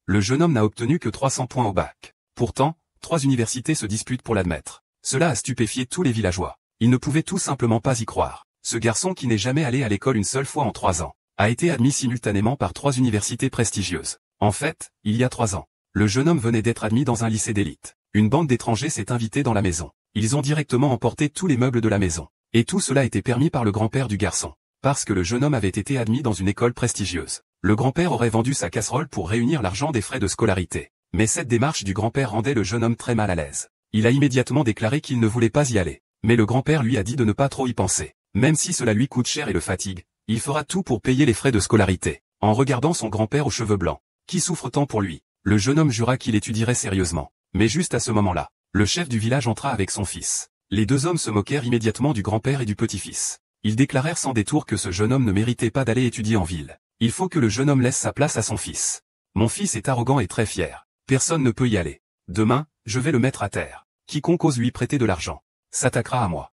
Le jeune homme n'a obtenu que 300 points au bac. Pourtant, 3 universités se disputent pour l'admettre. Cela a stupéfié tous les villageois. Ils ne pouvaient tout simplement pas y croire. Ce garçon qui n'est jamais allé à l'école une seule fois en 3 ans, a été admis simultanément par 3 universités prestigieuses. En fait, il y a 3 ans, le jeune homme venait d'être admis dans un lycée d'élite. Une bande d'étrangers s'est invitée dans la maison. Ils ont directement emporté tous les meubles de la maison. Et tout cela était permis par le grand-père du garçon. Parce que le jeune homme avait été admis dans une école prestigieuse. Le grand-père aurait vendu sa casserole pour réunir l'argent des frais de scolarité. Mais cette démarche du grand-père rendait le jeune homme très mal à l'aise. Il a immédiatement déclaré qu'il ne voulait pas y aller. Mais le grand-père lui a dit de ne pas trop y penser. Même si cela lui coûte cher et le fatigue, il fera tout pour payer les frais de scolarité. En regardant son grand-père aux cheveux blancs, qui souffre tant pour lui, le jeune homme jura qu'il étudierait sérieusement. Mais juste à ce moment-là, le chef du village entra avec son fils. Les 2 hommes se moquèrent immédiatement du grand-père et du petit-fils. Ils déclarèrent sans détour que ce jeune homme ne méritait pas d'aller étudier en ville. Il faut que le jeune homme laisse sa place à son fils. Mon fils est arrogant et très fier. Personne ne peut y aller. Demain, je vais le mettre à terre. Quiconque ose lui prêter de l'argent s'attaquera à moi.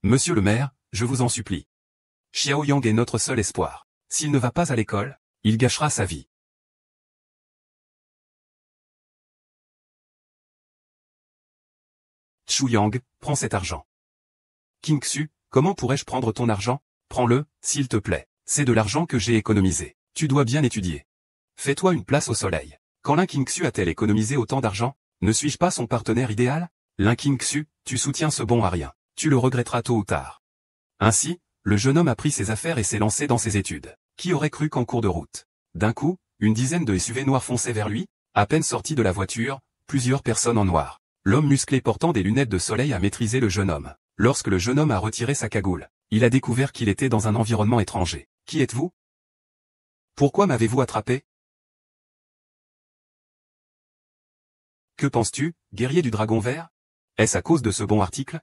Monsieur le maire, je vous en supplie. Xiao Yang est notre seul espoir. S'il ne va pas à l'école, il gâchera sa vie. Chu Yang, prends cet argent. King Xu, comment pourrais-je prendre ton argent? Prends-le, s'il te plaît. C'est de l'argent que j'ai économisé. Tu dois bien étudier. Fais-toi une place au soleil. Quand Lin Qingxu a-t-elle économisé autant d'argent? Ne suis-je pas son partenaire idéal? Lin Qingxu, tu soutiens ce bon à rien. Tu le regretteras tôt ou tard. Ainsi, le jeune homme a pris ses affaires et s'est lancé dans ses études. Qui aurait cru qu'en cours de route, d'un coup, une dizaine de SUV noirs fonçaient vers lui? À peine sorti de la voiture, plusieurs personnes en noir. L'homme musclé portant des lunettes de soleil a maîtrisé le jeune homme. Lorsque le jeune homme a retiré sa cagoule, il a découvert qu'il était dans un environnement étranger. Qui êtes-vous? Pourquoi m'avez-vous attrapé? Que penses-tu, guerrier du dragon vert? Est-ce à cause de ce bon article?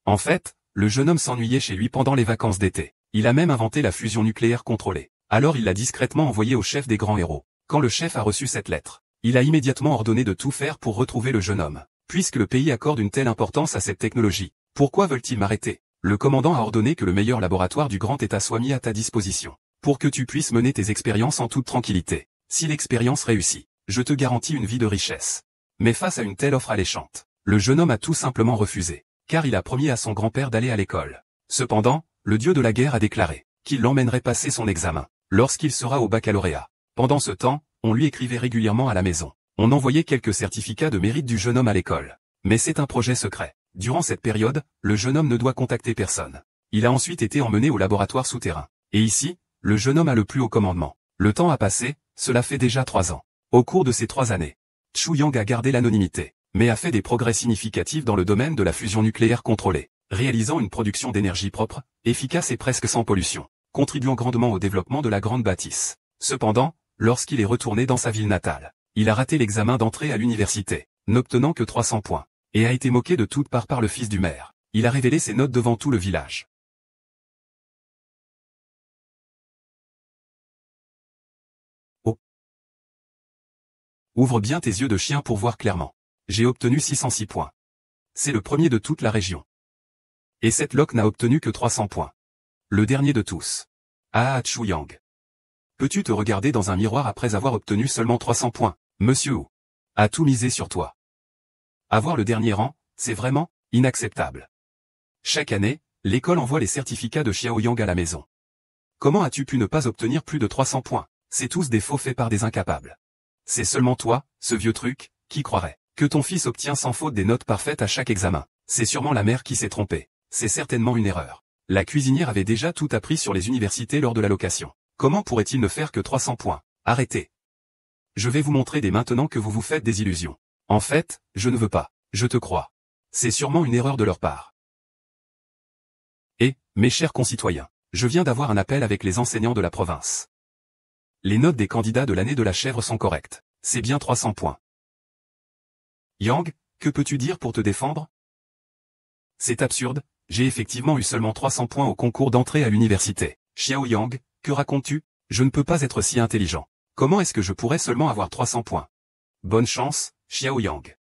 En fait, le jeune homme s'ennuyait chez lui pendant les vacances d'été. Il a même inventé la fusion nucléaire contrôlée. Alors il l'a discrètement envoyé au chef des grands héros. Quand le chef a reçu cette lettre, il a immédiatement ordonné de tout faire pour retrouver le jeune homme. Puisque le pays accorde une telle importance à cette technologie, pourquoi veulent-ils m'arrêter? Le commandant a ordonné que le meilleur laboratoire du grand État soit mis à ta disposition, pour que tu puisses mener tes expériences en toute tranquillité. Si l'expérience réussit, je te garantis une vie de richesse. Mais face à une telle offre alléchante, le jeune homme a tout simplement refusé, car il a promis à son grand-père d'aller à l'école. Cependant, le dieu de la guerre a déclaré qu'il l'emmènerait passer son examen, lorsqu'il sera au baccalauréat. Pendant ce temps, on lui écrivait régulièrement à la maison. On envoyait quelques certificats de mérite du jeune homme à l'école. Mais c'est un projet secret. Durant cette période, le jeune homme ne doit contacter personne. Il a ensuite été emmené au laboratoire souterrain. Et ici, le jeune homme a le plus haut commandement. Le temps a passé, cela fait déjà 3 ans. Au cours de ces 3 années, Chu Yang a gardé l'anonymité, mais a fait des progrès significatifs dans le domaine de la fusion nucléaire contrôlée, réalisant une production d'énergie propre, efficace et presque sans pollution, contribuant grandement au développement de la grande bâtisse. Cependant, lorsqu'il est retourné dans sa ville natale, il a raté l'examen d'entrée à l'université, n'obtenant que 300 points, et a été moqué de toutes parts par le fils du maire. Il a révélé ses notes devant tout le village. Oh. Ouvre bien tes yeux de chien pour voir clairement. J'ai obtenu 606 points. C'est le premier de toute la région. Et cette loque n'a obtenu que 300 points. Le dernier de tous. Ah, Chu Yang. Peux-tu te regarder dans un miroir après avoir obtenu seulement 300 points, monsieur Wu a tout misé sur toi. Avoir le dernier rang, c'est vraiment inacceptable. Chaque année, l'école envoie les certificats de Xiao Yang à la maison. Comment as-tu pu ne pas obtenir plus de 300 points? C'est tous des faux faits par des incapables. C'est seulement toi, ce vieux truc, qui croirait que ton fils obtient sans faute des notes parfaites à chaque examen. C'est sûrement la mère qui s'est trompée. C'est certainement une erreur. La cuisinière avait déjà tout appris sur les universités lors de la location. Comment pourrait-il ne faire que 300 points? Arrêtez. Je vais vous montrer dès maintenant que vous vous faites des illusions. En fait, je ne veux pas. Je te crois. C'est sûrement une erreur de leur part. Et, mes chers concitoyens, je viens d'avoir un appel avec les enseignants de la province. Les notes des candidats de l'année de la chèvre sont correctes. C'est bien 300 points. Yang, que peux-tu dire pour te défendre? C'est absurde, j'ai effectivement eu seulement 300 points au concours d'entrée à l'université. Xiao Yang, que racontes-tu? Je ne peux pas être si intelligent. Comment est-ce que je pourrais seulement avoir 300 points? Bonne chance, Xiao Yang.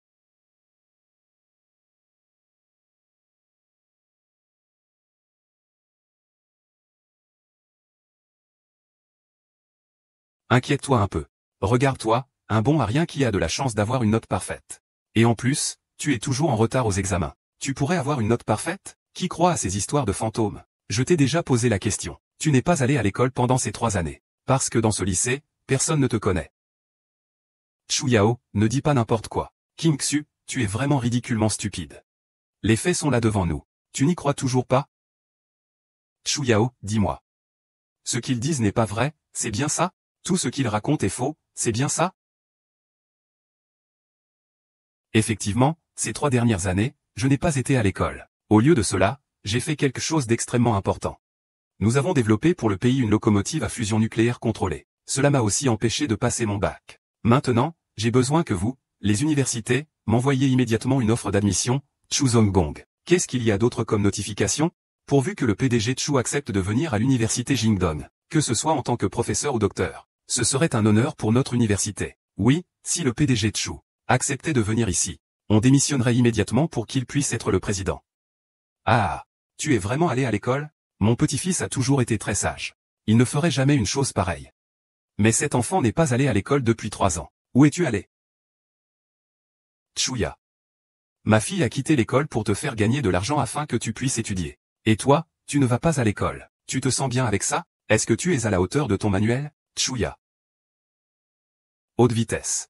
Inquiète-toi un peu. Regarde-toi, un bon à rien qui a de la chance d'avoir une note parfaite. Et en plus, tu es toujours en retard aux examens. Tu pourrais avoir une note parfaite? Qui croit à ces histoires de fantômes? Je t'ai déjà posé la question. Tu n'es pas allé à l'école pendant ces 3 années. Parce que dans ce lycée, personne ne te connaît. Chu Yao, ne dis pas n'importe quoi. King Xu, tu es vraiment ridiculement stupide. Les faits sont là devant nous. Tu n'y crois toujours pas? Chu Yao, dis-moi. Ce qu'ils disent n'est pas vrai, c'est bien ça? Tout ce qu'ils racontent est faux, c'est bien ça? Effectivement, ces 3 dernières années, je n'ai pas été à l'école. Au lieu de cela, j'ai fait quelque chose d'extrêmement important. Nous avons développé pour le pays une locomotive à fusion nucléaire contrôlée. Cela m'a aussi empêché de passer mon bac. Maintenant, j'ai besoin que vous, les universités, m'envoyiez immédiatement une offre d'admission, Chu Zonggong. Qu'est-ce qu'il y a d'autre comme notification? Pourvu que le PDG Chu accepte de venir à l'université Jingdong, que ce soit en tant que professeur ou docteur. Ce serait un honneur pour notre université. Oui, si le PDG Chu acceptait de venir ici, on démissionnerait immédiatement pour qu'il puisse être le président. Ah, tu es vraiment allé à l'école? Mon petit-fils a toujours été très sage. Il ne ferait jamais une chose pareille. Mais cet enfant n'est pas allé à l'école depuis 3 ans. Où es-tu allé? Chuya. Ma fille a quitté l'école pour te faire gagner de l'argent afin que tu puisses étudier. Et toi, tu ne vas pas à l'école. Tu te sens bien avec ça? Est-ce que tu es à la hauteur de ton manuel? Chuya. Haute vitesse.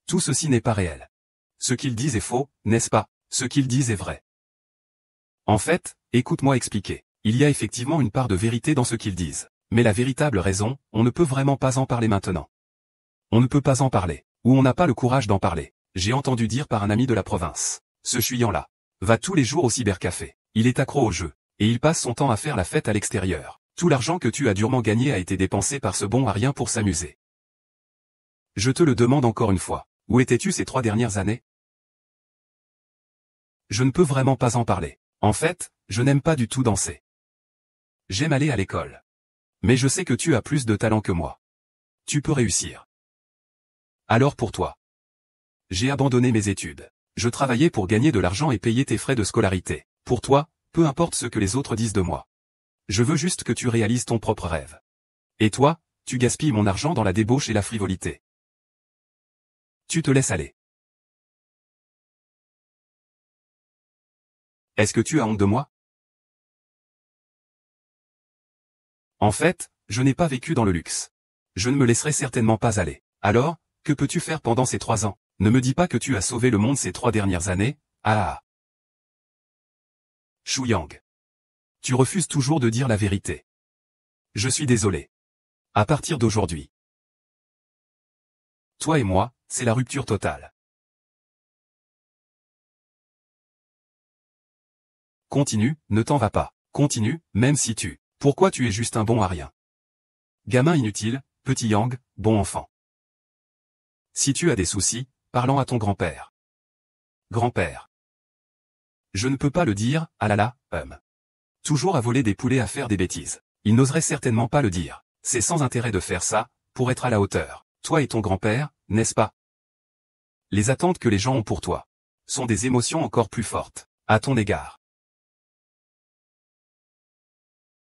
Tout ceci n'est pas réel. Ce qu'ils disent est faux, n'est-ce pas? Ce qu'ils disent est vrai. En fait, écoute-moi expliquer. Il y a effectivement une part de vérité dans ce qu'ils disent. Mais la véritable raison, on ne peut vraiment pas en parler maintenant. On ne peut pas en parler. Ou on n'a pas le courage d'en parler. J'ai entendu dire par un ami de la province. Ce Chuyang-là va tous les jours au cybercafé. Il est accro au jeu. Et il passe son temps à faire la fête à l'extérieur. Tout l'argent que tu as durement gagné a été dépensé par ce bon à rien pour s'amuser. Je te le demande encore une fois. Où étais-tu ces 3 dernières années? Je ne peux vraiment pas en parler. En fait, je n'aime pas du tout danser. J'aime aller à l'école. Mais je sais que tu as plus de talent que moi. Tu peux réussir. Alors pour toi. J'ai abandonné mes études. Je travaillais pour gagner de l'argent et payer tes frais de scolarité. Pour toi, peu importe ce que les autres disent de moi. Je veux juste que tu réalises ton propre rêve. Et toi, tu gaspilles mon argent dans la débauche et la frivolité. Tu te laisses aller. Est-ce que tu as honte de moi? En fait, je n'ai pas vécu dans le luxe. Je ne me laisserai certainement pas aller. Alors, que peux-tu faire pendant ces 3 ans? Ne me dis pas que tu as sauvé le monde ces 3 dernières années. Ah. Chuyang. Tu refuses toujours de dire la vérité. Je suis désolé. À partir d'aujourd'hui. Toi et moi, c'est la rupture totale. Continue, ne t'en va pas. Continue, même si tu... Pourquoi tu es juste un bon à rien? Gamin inutile, petit Yang, bon enfant. Si tu as des soucis, parlant à ton grand-père. Grand-père. Je ne peux pas le dire, ah là là, Toujours à voler des poulets à faire des bêtises. Il n'oserait certainement pas le dire. C'est sans intérêt de faire ça, pour être à la hauteur. Toi et ton grand-père, n'est-ce pas? Les attentes que les gens ont pour toi sont des émotions encore plus fortes, à ton égard.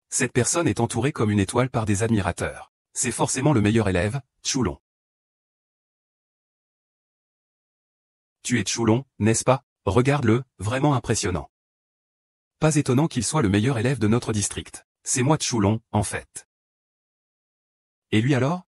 Cette personne est entourée comme une étoile par des admirateurs. C'est forcément le meilleur élève, Chulon. Tu es Chulon, n'est-ce pas? Regarde-le, vraiment impressionnant. Pas étonnant qu'il soit le meilleur élève de notre district. C'est moi Chulon, en fait. Et lui alors?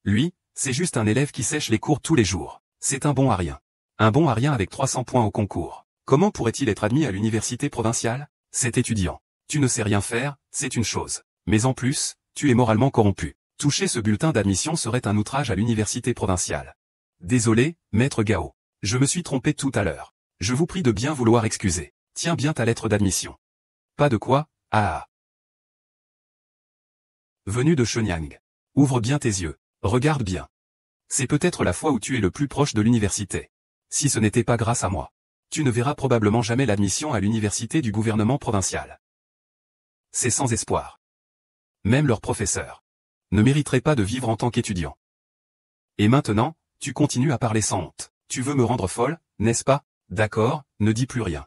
Lui, c'est juste un élève qui sèche les cours tous les jours. C'est un bon à rien. Un bon à rien avec 300 points au concours. Comment pourrait-il être admis à l'université provinciale? C'est étudiant. Tu ne sais rien faire, c'est une chose. Mais en plus, tu es moralement corrompu. Toucher ce bulletin d'admission serait un outrage à l'université provinciale. Désolé, maître Gao. Je me suis trompé tout à l'heure. Je vous prie de bien vouloir excuser. Tiens bien ta lettre d'admission. Pas de quoi? Ah. Venu de Shenyang. Ouvre bien tes yeux. Regarde bien. C'est peut-être la fois où tu es le plus proche de l'université. Si ce n'était pas grâce à moi, tu ne verras probablement jamais l'admission à l'université du gouvernement provincial. C'est sans espoir. Même leurs professeurs ne mériteraient pas de vivre en tant qu'étudiants. Et maintenant, tu continues à parler sans honte. Tu veux me rendre folle, n'est-ce pas? D'accord, ne dis plus rien.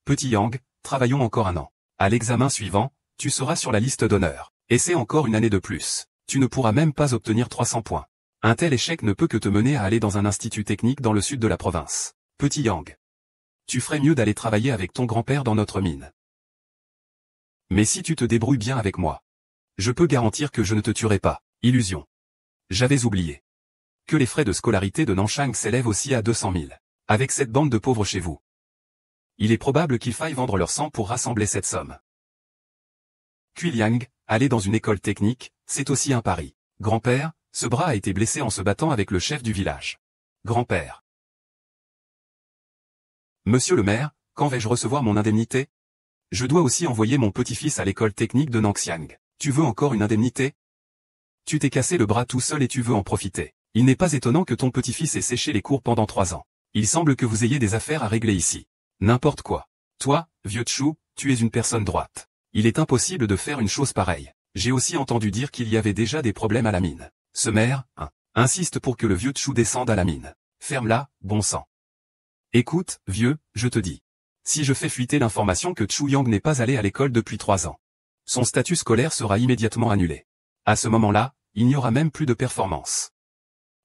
Petit Yang, travaillons encore un an. À l'examen suivant, tu seras sur la liste d'honneur. Et c'est encore une année de plus. Tu ne pourras même pas obtenir 300 points. Un tel échec ne peut que te mener à aller dans un institut technique dans le sud de la province. Petit Yang. Tu ferais mieux d'aller travailler avec ton grand-père dans notre mine. Mais si tu te débrouilles bien avec moi, je peux garantir que je ne te tuerai pas. Illusion. J'avais oublié que les frais de scolarité de Nanchang s'élèvent aussi à 200 000. Avec cette bande de pauvres chez vous, il est probable qu'il faille vendre leur sang pour rassembler cette somme. Kuiliang, aller dans une école technique, c'est aussi un pari. Grand-père, ce bras a été blessé en se battant avec le chef du village. Grand-père. Monsieur le maire, quand vais-je recevoir mon indemnité? Je dois aussi envoyer mon petit-fils à l'école technique de Nanxiang. Tu veux encore une indemnité? Tu t'es cassé le bras tout seul et tu veux en profiter. Il n'est pas étonnant que ton petit-fils ait séché les cours pendant 3 ans. Il semble que vous ayez des affaires à régler ici. N'importe quoi. Toi, vieux Tchou, tu es une personne droite. Il est impossible de faire une chose pareille. J'ai aussi entendu dire qu'il y avait déjà des problèmes à la mine. Ce maire, insiste pour que le vieux Tchou descende à la mine. Ferme-la, bon sang. Écoute, vieux, je te dis. Si je fais fuiter l'information que Chu Yang n'est pas allé à l'école depuis 3 ans, son statut scolaire sera immédiatement annulé. À ce moment-là, il n'y aura même plus de performance.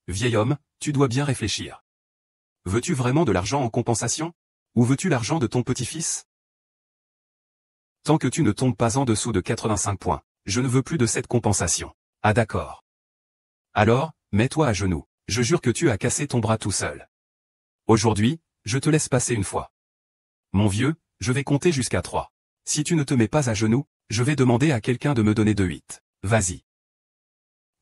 Vieil homme, tu dois bien réfléchir. Veux-tu vraiment de l'argent en compensation? Ou veux-tu l'argent de ton petit-fils? Tant que tu ne tombes pas en dessous de 85 points, je ne veux plus de cette compensation. Ah d'accord. Alors, mets-toi à genoux. Je jure que tu as cassé ton bras tout seul. Aujourd'hui, je te laisse passer une fois. Mon vieux, je vais compter jusqu'à 3. Si tu ne te mets pas à genoux, je vais demander à quelqu'un de me donner 2-8. Vas-y.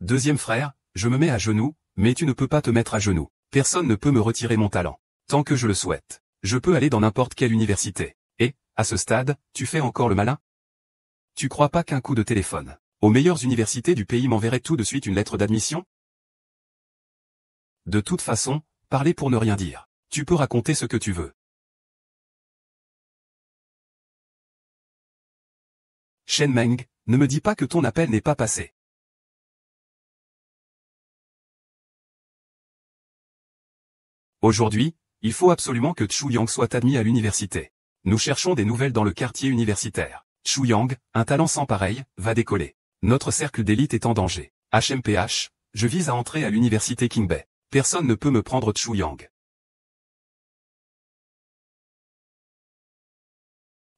Deuxième frère, je me mets à genoux, mais tu ne peux pas te mettre à genoux. Personne ne peut me retirer mon talent. Tant que je le souhaite. Je peux aller dans n'importe quelle université. Et, à ce stade, tu fais encore le malin? Tu crois pas qu'un coup de téléphone, aux meilleures universités du pays m'enverrait tout de suite une lettre d'admission? De toute façon, parler pour ne rien dire. Tu peux raconter ce que tu veux. Shen Meng, ne me dis pas que ton appel n'est pas passé. Aujourd'hui, il faut absolument que Chu Yang soit admis à l'université. Nous cherchons des nouvelles dans le quartier universitaire. Chu Yang, un talent sans pareil, va décoller. Notre cercle d'élite est en danger. HMPH, je vise à entrer à l'université Qingbei. Personne ne peut me prendre Chu Yang.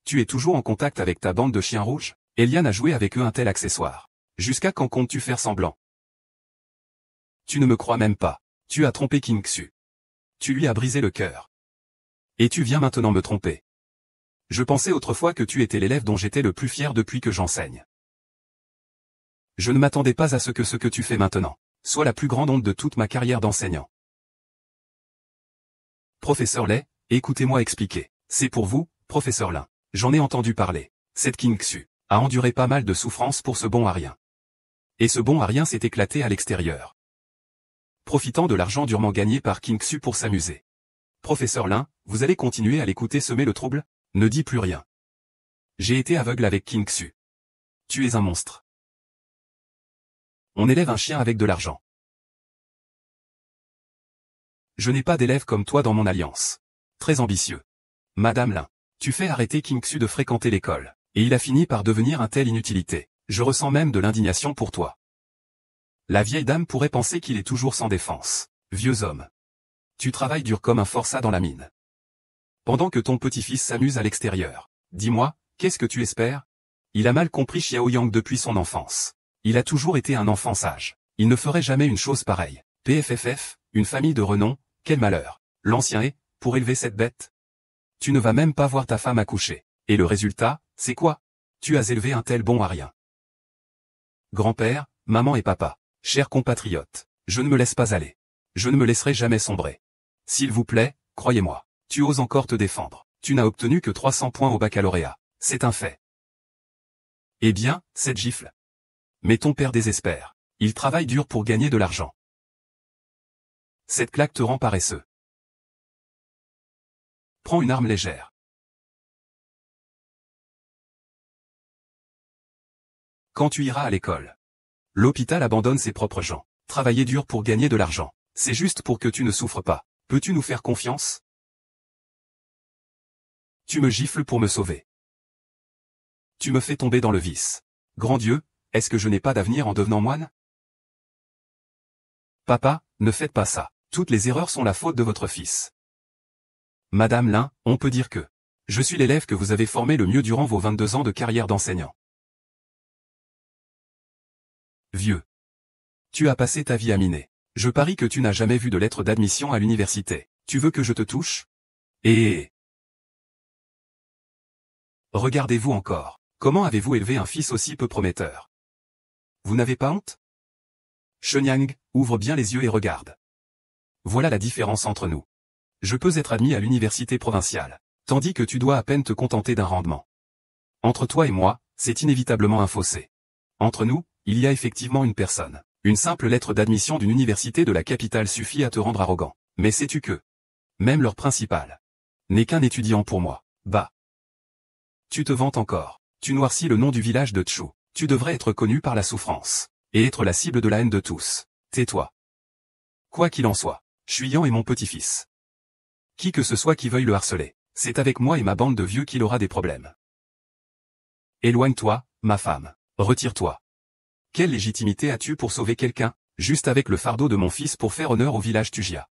Tu es toujours en contact avec ta bande de chiens rouges? Eliane a joué avec eux un tel accessoire. Jusqu'à quand comptes-tu faire semblant? Tu ne me crois même pas. Tu as trompé King Xu. Tu lui as brisé le cœur. Et tu viens maintenant me tromper. Je pensais autrefois que tu étais l'élève dont j'étais le plus fier depuis que j'enseigne. Je ne m'attendais pas à ce que tu fais maintenant soit la plus grande honte de toute ma carrière d'enseignant. Professeur Lei, écoutez-moi expliquer. C'est pour vous, professeur Lin. J'en ai entendu parler. Cette King Xu a enduré pas mal de souffrances pour ce bon à rien. Et ce bon à rien s'est éclaté à l'extérieur, profitant de l'argent durement gagné par King Xu pour s'amuser. Professeur Lin, vous allez continuer à l'écouter semer le trouble? Ne dis plus rien. J'ai été aveugle avec King Xu. Tu es un monstre. On élève un chien avec de l'argent. Je n'ai pas d'élève comme toi dans mon alliance. Très ambitieux. Madame Lin, tu fais arrêter King Xu de fréquenter l'école, et il a fini par devenir un tel inutilité. Je ressens même de l'indignation pour toi. La vieille dame pourrait penser qu'il est toujours sans défense. Vieux homme. Tu travailles dur comme un forçat dans la mine. Pendant que ton petit-fils s'amuse à l'extérieur. Dis-moi, qu'est-ce que tu espères? Il a mal compris Xiao Yang depuis son enfance. Il a toujours été un enfant sage. Il ne ferait jamais une chose pareille. PFFF, une famille de renom, quel malheur. L'ancien est, pour élever cette bête. Tu ne vas même pas voir ta femme accoucher. Et le résultat, c'est quoi? Tu as élevé un tel bon à rien. Grand-père, maman et papa, chers compatriotes, je ne me laisse pas aller. Je ne me laisserai jamais sombrer. S'il vous plaît, croyez-moi, tu oses encore te défendre. Tu n'as obtenu que 300 points au baccalauréat. C'est un fait. Eh bien, cette gifle. Mais ton père désespère. Il travaille dur pour gagner de l'argent. Cette claque te rend paresseux. Prends une arme légère. Quand tu iras à l'école, l'hôpital abandonne ses propres gens. Travailler dur pour gagner de l'argent. C'est juste pour que tu ne souffres pas. Peux-tu nous faire confiance? Tu me gifles pour me sauver. Tu me fais tomber dans le vice. Grand Dieu, est-ce que je n'ai pas d'avenir en devenant moine? Papa, ne faites pas ça. Toutes les erreurs sont la faute de votre fils. Madame Lin, on peut dire que je suis l'élève que vous avez formé le mieux durant vos 22 ans de carrière d'enseignant. Vieux. Tu as passé ta vie à miner. Je parie que tu n'as jamais vu de lettre d'admission à l'université. Tu veux que je te touche? Et... Regardez-vous encore. Comment avez-vous élevé un fils aussi peu prometteur? Vous n'avez pas honte? Shenyang, ouvre bien les yeux et regarde. Voilà la différence entre nous. Je peux être admis à l'université provinciale, tandis que tu dois à peine te contenter d'un rendement. Entre toi et moi, c'est inévitablement un fossé. Entre nous, il y a effectivement une personne. Une simple lettre d'admission d'une université de la capitale suffit à te rendre arrogant. Mais sais-tu que même leur principal n'est qu'un étudiant pour moi. Bah. Tu te vantes encore. Tu noircis le nom du village de Tchou. Tu devrais être connu par la souffrance. Et être la cible de la haine de tous. Tais-toi. Quoi qu'il en soit, Chuyang est mon petit-fils. Qui que ce soit qui veuille le harceler, c'est avec moi et ma bande de vieux qu'il aura des problèmes. Éloigne-toi, ma femme. Retire-toi. Quelle légitimité as-tu pour sauver quelqu'un, juste avec le fardeau de mon fils pour faire honneur au village Tujia?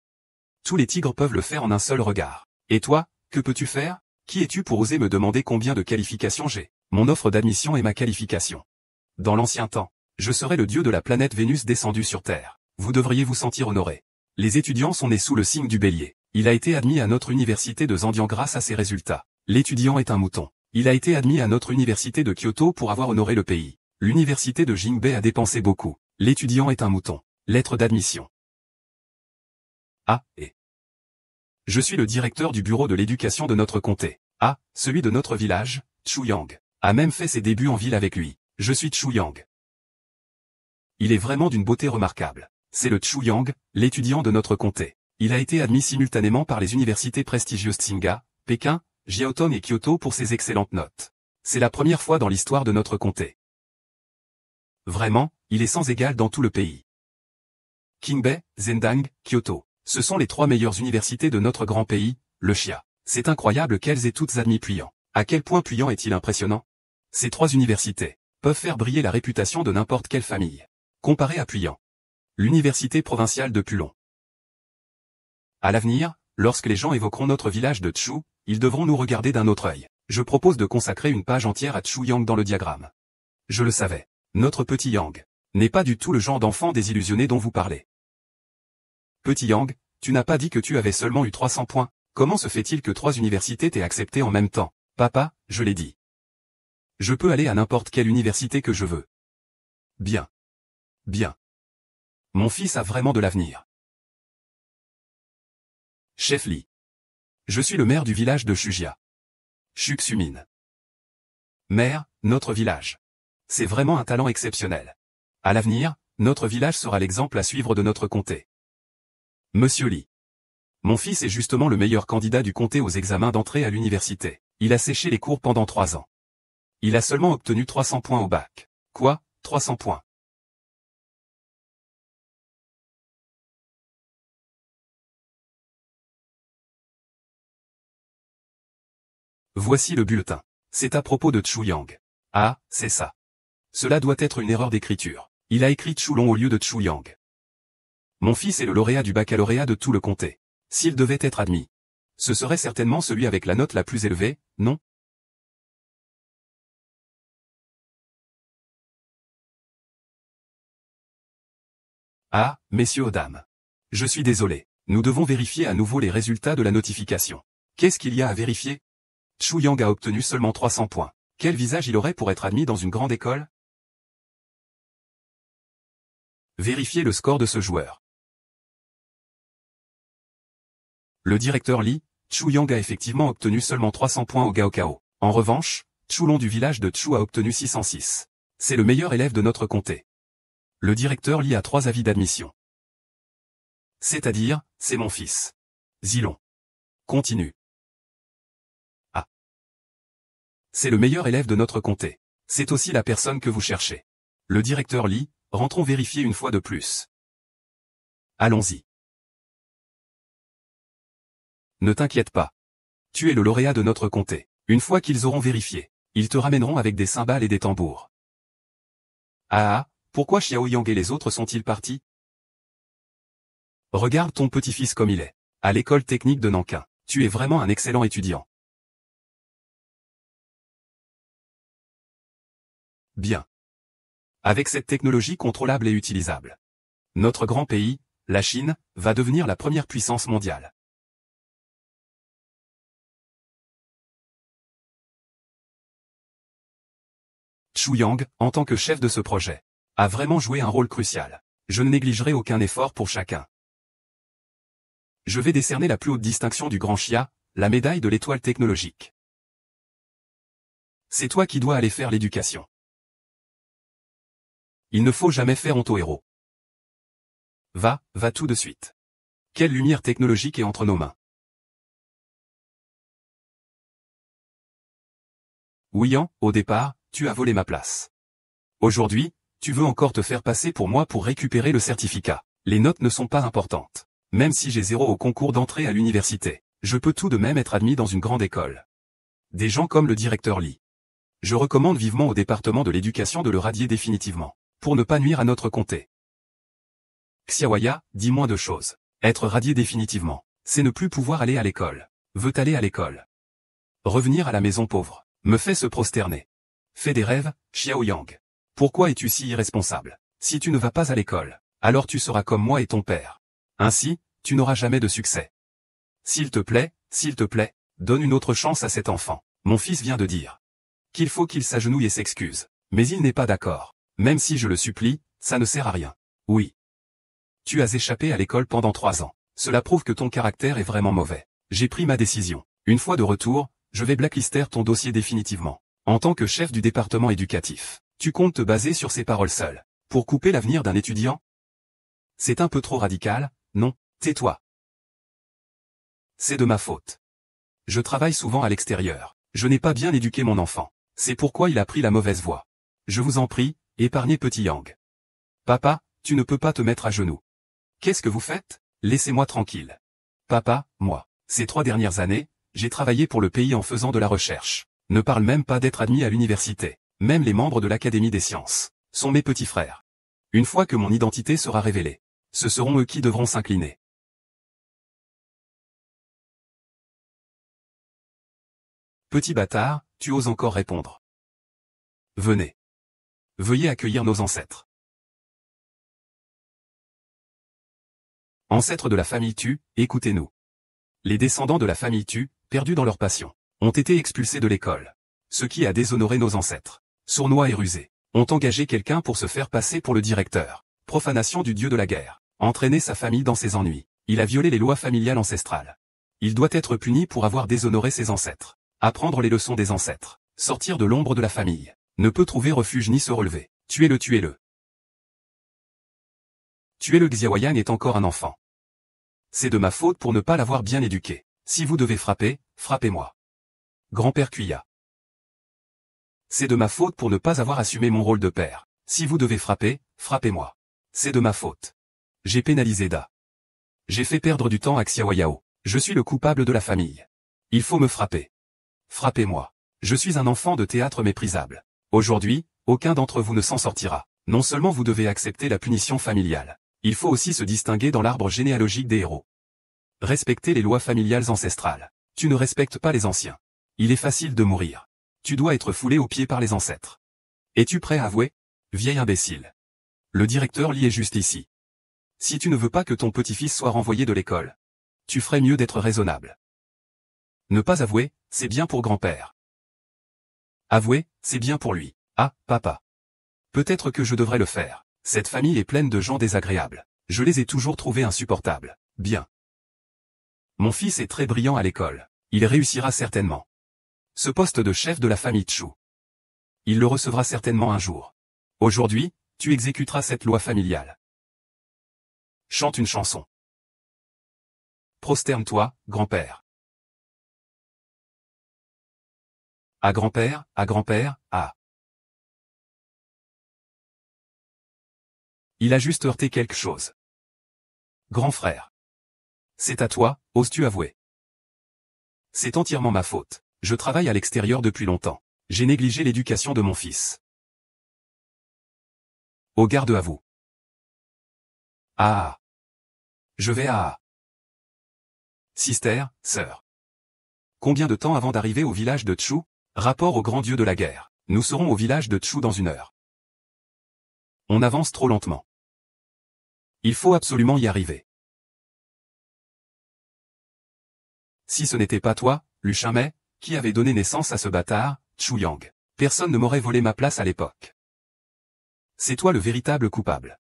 Tous les tigres peuvent le faire en un seul regard. Et toi, que peux-tu faire? Qui es-tu pour oser me demander combien de qualifications j'ai? Mon offre d'admission est ma qualification. Dans l'ancien temps, je serais le dieu de la planète Vénus descendu sur Terre. Vous devriez vous sentir honoré. Les étudiants sont nés sous le signe du bélier. Il a été admis à notre université de Zandian grâce à ses résultats. L'étudiant est un mouton. Il a été admis à notre université de Kyoto pour avoir honoré le pays. L'université de Jinbei a dépensé beaucoup. L'étudiant est un mouton. Lettre d'admission. Ah, et je suis le directeur du bureau de l'éducation de notre comté. Ah, celui de notre village, Chuyang, a même fait ses débuts en ville avec lui. Je suis Chuyang. Il est vraiment d'une beauté remarquable. C'est le Chuyang, l'étudiant de notre comté. Il a été admis simultanément par les universités prestigieuses Tsinghua, Pékin, Jiaotong et Kyoto pour ses excellentes notes. C'est la première fois dans l'histoire de notre comté. Vraiment, il est sans égal dans tout le pays. Qingbei, Zhendang, Kyoto. Ce sont les 3 meilleures universités de notre grand pays, le Chia. C'est incroyable qu'elles aient toutes admis Puyang. À quel point Puyang est-il impressionnant? Ces 3 universités peuvent faire briller la réputation de n'importe quelle famille. Comparé à Puyang, l'université provinciale de Pulong. À l'avenir, lorsque les gens évoqueront notre village de Tchou, ils devront nous regarder d'un autre œil. Je propose de consacrer une page entière à Chuyang dans le diagramme. Je le savais. Notre petit Yang n'est pas du tout le genre d'enfant désillusionné dont vous parlez. Petit Yang, tu n'as pas dit que tu avais seulement eu 300 points. Comment se fait-il que 3 universités t'aient accepté en même temps? Papa, je l'ai dit. Je peux aller à n'importe quelle université que je veux. Bien. Bien. Mon fils a vraiment de l'avenir. Chef Li. Je suis le maire du village de Shujia. Shuk-Sumin. Maire, notre village. C'est vraiment un talent exceptionnel. À l'avenir, notre village sera l'exemple à suivre de notre comté. Monsieur Li. Mon fils est justement le meilleur candidat du comté aux examens d'entrée à l'université. Il a séché les cours pendant 3 ans. Il a seulement obtenu 300 points au bac. Quoi, 300 points? Voici le bulletin. C'est à propos de Chuyang. Ah, c'est ça. Cela doit être une erreur d'écriture. Il a écrit Chulong au lieu de Chuyang. Mon fils est le lauréat du baccalauréat de tout le comté. S'il devait être admis, ce serait certainement celui avec la note la plus élevée, non? Ah, messieurs dames. Je suis désolé. Nous devons vérifier à nouveau les résultats de la notification. Qu'est-ce qu'il y a à vérifier? Chuyang a obtenu seulement 300 points. Quel visage il aurait pour être admis dans une grande école? Vérifiez le score de ce joueur. Le directeur Li, Chuyang a effectivement obtenu seulement 300 points au Gaokao. En revanche, Chulong du village de Tchou a obtenu 606. C'est le meilleur élève de notre comté. Le directeur Li a 3 avis d'admission. C'est-à-dire, c'est mon fils. Zilong. Continue. Ah. C'est le meilleur élève de notre comté. C'est aussi la personne que vous cherchez. Le directeur Li, rentrons vérifier une fois de plus. Allons-y. Ne t'inquiète pas. Tu es le lauréat de notre comté. Une fois qu'ils auront vérifié, ils te ramèneront avec des cymbales et des tambours. Ah, pourquoi Xiao Yang et les autres sont-ils partis? Regarde ton petit-fils comme il est. À l'école technique de Nankin. Tu es vraiment un excellent étudiant. Bien. Avec cette technologie contrôlable et utilisable, notre grand pays, la Chine, va devenir la première puissance mondiale. Chu Yang, en tant que chef de ce projet, a vraiment joué un rôle crucial. Je ne négligerai aucun effort pour chacun. Je vais décerner la plus haute distinction du Grand Chia, la médaille de l'étoile technologique. C'est toi qui dois aller faire l'éducation. Il ne faut jamais faire honte aux héros. Va tout de suite. Quelle lumière technologique est entre nos mains. Ouian, au départ, tu as volé ma place. Aujourd'hui, tu veux encore te faire passer pour moi pour récupérer le certificat. Les notes ne sont pas importantes. Même si j'ai 0 au concours d'entrée à l'université, je peux tout de même être admis dans une grande école. Des gens comme le directeur Li. Je recommande vivement au département de l'éducation de le radier définitivement, pour ne pas nuire à notre comté. Xiaoya, dis moins de choses. Être radié définitivement, c'est ne plus pouvoir aller à l'école. Veut aller à l'école. Revenir à la maison pauvre, me fait se prosterner. Fais des rêves, Xiao Yang. Pourquoi es-tu si irresponsable? Si tu ne vas pas à l'école, alors tu seras comme moi et ton père. Ainsi, tu n'auras jamais de succès. S'il te plaît, donne une autre chance à cet enfant. Mon fils vient de dire qu'il faut qu'il s'agenouille et s'excuse. Mais il n'est pas d'accord. Même si je le supplie, ça ne sert à rien. Oui. Tu as échappé à l'école pendant 3 ans. Cela prouve que ton caractère est vraiment mauvais. J'ai pris ma décision. Une fois de retour, je vais blacklister ton dossier définitivement. En tant que chef du département éducatif, tu comptes te baser sur ces paroles seules pour couper l'avenir d'un étudiant? C'est un peu trop radical, non? Tais-toi. C'est de ma faute. Je travaille souvent à l'extérieur. Je n'ai pas bien éduqué mon enfant. C'est pourquoi il a pris la mauvaise voie. Je vous en prie, épargnez petit Yang. Papa, tu ne peux pas te mettre à genoux. Qu'est-ce que vous faites? Laissez-moi tranquille. Papa, moi, ces 3 dernières années, j'ai travaillé pour le pays en faisant de la recherche. Ne parle même pas d'être admis à l'université. Même les membres de l'Académie des sciences sont mes petits frères. Une fois que mon identité sera révélée, ce seront eux qui devront s'incliner. Petit bâtard, tu oses encore répondre. Venez. Veuillez accueillir nos ancêtres. Ancêtres de la famille Tu, écoutez-nous. Les descendants de la famille Tu, perdus dans leur passion, ont été expulsés de l'école. Ce qui a déshonoré nos ancêtres, sournois et rusés, ont engagé quelqu'un pour se faire passer pour le directeur. Profanation du dieu de la guerre. Entraîner sa famille dans ses ennuis. Il a violé les lois familiales ancestrales. Il doit être puni pour avoir déshonoré ses ancêtres. Apprendre les leçons des ancêtres. Sortir de l'ombre de la famille. Ne peut trouver refuge ni se relever. Tuez-le. Tuez-le, Xiaoyan est encore un enfant. C'est de ma faute pour ne pas l'avoir bien éduqué. Si vous devez frapper, frappez-moi. Grand-père Kuya. C'est de ma faute pour ne pas avoir assumé mon rôle de père. Si vous devez frapper, frappez-moi. C'est de ma faute. J'ai pénalisé Da. J'ai fait perdre du temps à Xiaoyao. Je suis le coupable de la famille. Il faut me frapper. Frappez-moi. Je suis un enfant de théâtre méprisable. Aujourd'hui, aucun d'entre vous ne s'en sortira. Non seulement vous devez accepter la punition familiale, il faut aussi se distinguer dans l'arbre généalogique des héros. Respecter les lois familiales ancestrales. Tu ne respectes pas les anciens. Il est facile de mourir. Tu dois être foulé aux pieds par les ancêtres. Es-tu prêt à avouer? Vieil imbécile. Le directeur Li est juste ici. Si tu ne veux pas que ton petit-fils soit renvoyé de l'école, tu ferais mieux d'être raisonnable. Ne pas avouer, c'est bien pour grand-père. Avouer, c'est bien pour lui. Ah, papa. Peut-être que je devrais le faire. Cette famille est pleine de gens désagréables. Je les ai toujours trouvés insupportables. Bien. Mon fils est très brillant à l'école. Il réussira certainement. Ce poste de chef de la famille Chu. Il le recevra certainement un jour. Aujourd'hui, tu exécuteras cette loi familiale. Chante une chanson. Prosterne-toi, grand-père. À grand-père, à. Il a juste heurté quelque chose. Grand frère. C'est à toi, oses-tu avouer? C'est entièrement ma faute. Je travaille à l'extérieur depuis longtemps. J'ai négligé l'éducation de mon fils. Au garde à vous. Ah. Je vais à... Sister, sœur. Combien de temps avant d'arriver au village de Chu? Rapport au grand dieu de la guerre. Nous serons au village de Chu dans 1 heure. On avance trop lentement. Il faut absolument y arriver. Si ce n'était pas toi, Lu Shinmei, qui avait donné naissance à ce bâtard, Chu Yang, personne ne m'aurait volé ma place à l'époque. C'est toi le véritable coupable.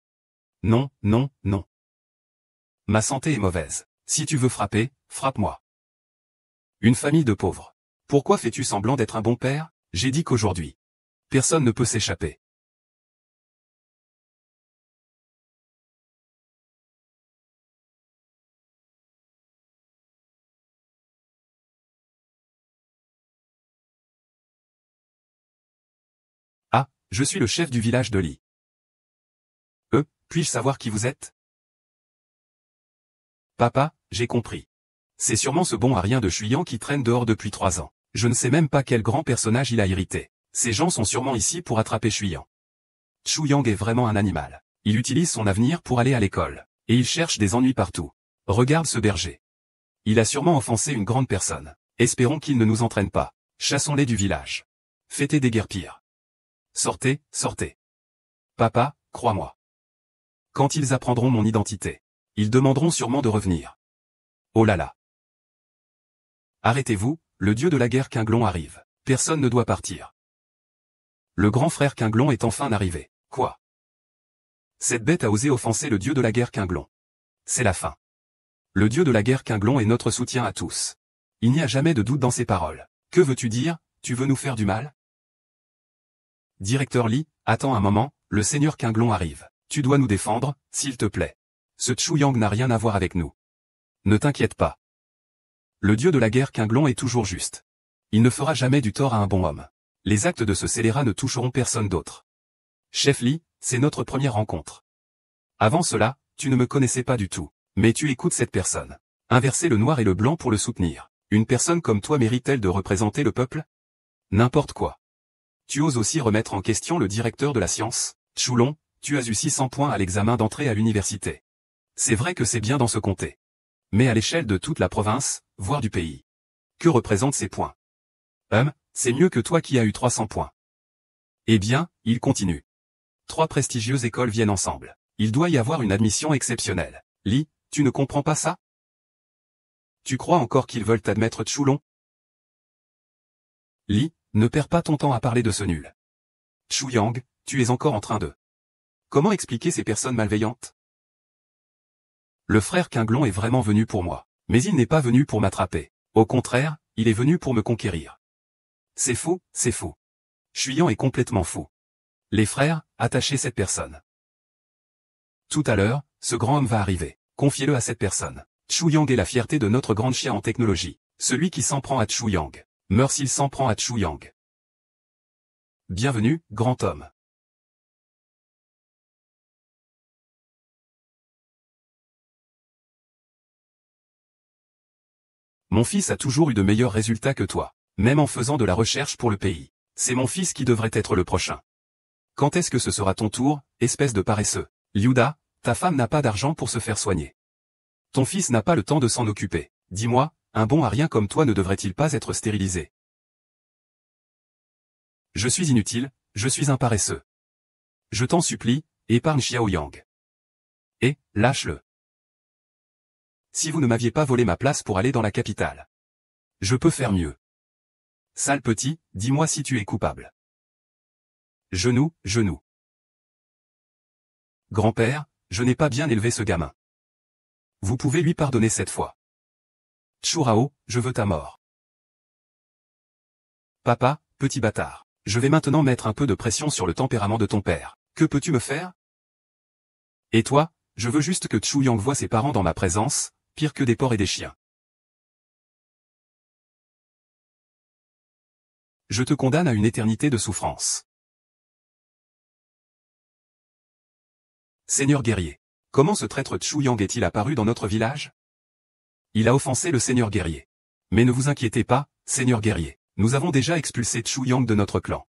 Non, non, non. Ma santé est mauvaise. Si tu veux frapper, frappe-moi. Une famille de pauvres. Pourquoi fais-tu semblant d'être un bon père? J'ai dit qu'aujourd'hui, personne ne peut s'échapper. Ah, je suis le chef du village de Li. Puis-je savoir qui vous êtes? Papa, j'ai compris. C'est sûrement ce bon à rien de Chuyang qui traîne dehors depuis 3 ans. Je ne sais même pas quel grand personnage il a irrité. Ces gens sont sûrement ici pour attraper Chuyang. Chuyang est vraiment un animal. Il utilise son avenir pour aller à l'école. Et il cherche des ennuis partout. Regarde ce berger. Il a sûrement offensé une grande personne. Espérons qu'il ne nous entraîne pas. Chassons-les du village. Fêtez des guerres pires. Sortez, sortez. Papa, crois-moi. Quand ils apprendront mon identité, ils demanderont sûrement de revenir. Oh là là. Arrêtez-vous, le dieu de la guerre Qinglong arrive. Personne ne doit partir. Le grand frère Qinglong est enfin arrivé. Quoi? Cette bête a osé offenser le dieu de la guerre Qinglong. C'est la fin. Le dieu de la guerre Qinglong est notre soutien à tous. Il n'y a jamais de doute dans ses paroles. Que veux-tu dire? Tu veux nous faire du mal? Directeur Li, attends un moment, le seigneur Qinglong arrive. Tu dois nous défendre, s'il te plaît. Ce Chuyang n'a rien à voir avec nous. Ne t'inquiète pas. Le dieu de la guerre Qinglong est toujours juste. Il ne fera jamais du tort à un bon homme. Les actes de ce scélérat ne toucheront personne d'autre. Chef Li, c'est notre première rencontre. Avant cela, tu ne me connaissais pas du tout. Mais tu écoutes cette personne. Inverser le noir et le blanc pour le soutenir. Une personne comme toi mérite-t-elle de représenter le peuple? N'importe quoi. Tu oses aussi remettre en question le directeur de la science? Chulong, tu as eu 600 points à l'examen d'entrée à l'université. C'est vrai que c'est bien dans ce comté. Mais à l'échelle de toute la province, voire du pays. Que représentent ces points? C'est mieux que toi qui as eu 300 points. Eh bien, il continue. 3 prestigieuses écoles viennent ensemble. Il doit y avoir une admission exceptionnelle. Li, tu ne comprends pas ça? Tu crois encore qu'ils veulent t'admettre Chulong? Li, ne perds pas ton temps à parler de ce nul. Chuyang, tu es encore en train de... Comment expliquer ces personnes malveillantes? Le frère Qinglong est vraiment venu pour moi. Mais il n'est pas venu pour m'attraper. Au contraire, il est venu pour me conquérir. C'est fou, c'est fou. Chuyang est complètement fou. Les frères, attachez cette personne. Tout à l'heure, ce grand homme va arriver. Confiez-le à cette personne. Chuyang est la fierté de notre grande chien en technologie. Celui qui s'en prend à Chuyang meurt s'il s'en prend à Chuyang. Bienvenue, grand homme. Mon fils a toujours eu de meilleurs résultats que toi, même en faisant de la recherche pour le pays. C'est mon fils qui devrait être le prochain. Quand est-ce que ce sera ton tour, espèce de paresseux? Liuda, ta femme n'a pas d'argent pour se faire soigner. Ton fils n'a pas le temps de s'en occuper. Dis-moi, un bon à rien comme toi ne devrait-il pas être stérilisé? Je suis inutile, je suis un paresseux. Je t'en supplie, épargne Xiaoyang. Et, lâche-le. Si vous ne m'aviez pas volé ma place pour aller dans la capitale. Je peux faire mieux. Sale petit, dis-moi si tu es coupable. Genou, genou. Grand-père, je n'ai pas bien élevé ce gamin. Vous pouvez lui pardonner cette fois. Churao, je veux ta mort. Papa, petit bâtard. Je vais maintenant mettre un peu de pression sur le tempérament de ton père. Que peux-tu me faire? Et toi, je veux juste que Chuyang voie ses parents dans ma présence, pire que des porcs et des chiens. Je te condamne à une éternité de souffrance. Seigneur guerrier. Comment ce traître Chuyang est-il apparu dans notre village? Il a offensé le seigneur guerrier. Mais ne vous inquiétez pas, seigneur guerrier. Nous avons déjà expulsé Chuyang de notre clan.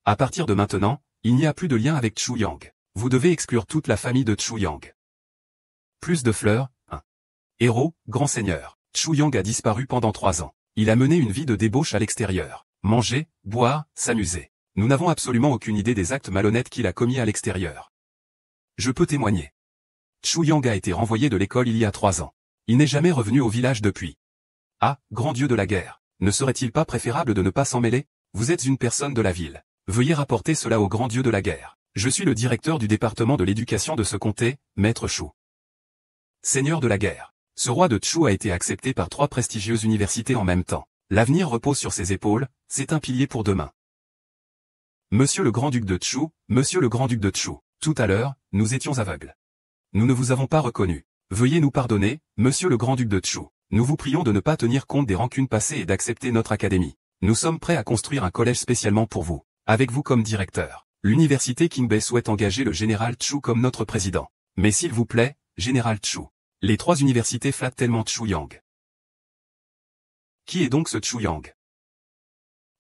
À partir de maintenant, il n'y a plus de lien avec Chuyang. Vous devez exclure toute la famille de Chuyang. Plus de fleurs, 1. Héros, grand seigneur. Chu Yang a disparu pendant 3 ans. Il a mené une vie de débauche à l'extérieur. Manger, boire, s'amuser. Nous n'avons absolument aucune idée des actes malhonnêtes qu'il a commis à l'extérieur. Je peux témoigner. Chu Yang a été renvoyé de l'école il y a 3 ans. Il n'est jamais revenu au village depuis. Ah, grand dieu de la guerre, ne serait-il pas préférable de ne pas s'en mêler? Vous êtes une personne de la ville. Veuillez rapporter cela au grand dieu de la guerre. Je suis le directeur du département de l'éducation de ce comté, Maître Chu. Seigneur de la guerre. Ce roi de Chu a été accepté par 3 prestigieuses universités en même temps. L'avenir repose sur ses épaules, c'est un pilier pour demain. Monsieur le grand-duc de Chu, monsieur le grand-duc de Chu, tout à l'heure, nous étions aveugles. Nous ne vous avons pas reconnu. Veuillez nous pardonner, monsieur le grand-duc de Chu. Nous vous prions de ne pas tenir compte des rancunes passées et d'accepter notre académie. Nous sommes prêts à construire un collège spécialement pour vous, avec vous comme directeur. L'université Qingbei souhaite engager le général Chu comme notre président. Mais s'il vous plaît, général Chu. Les 3 universités flattent tellement Chu Yang. Qui est donc ce Chu Yang?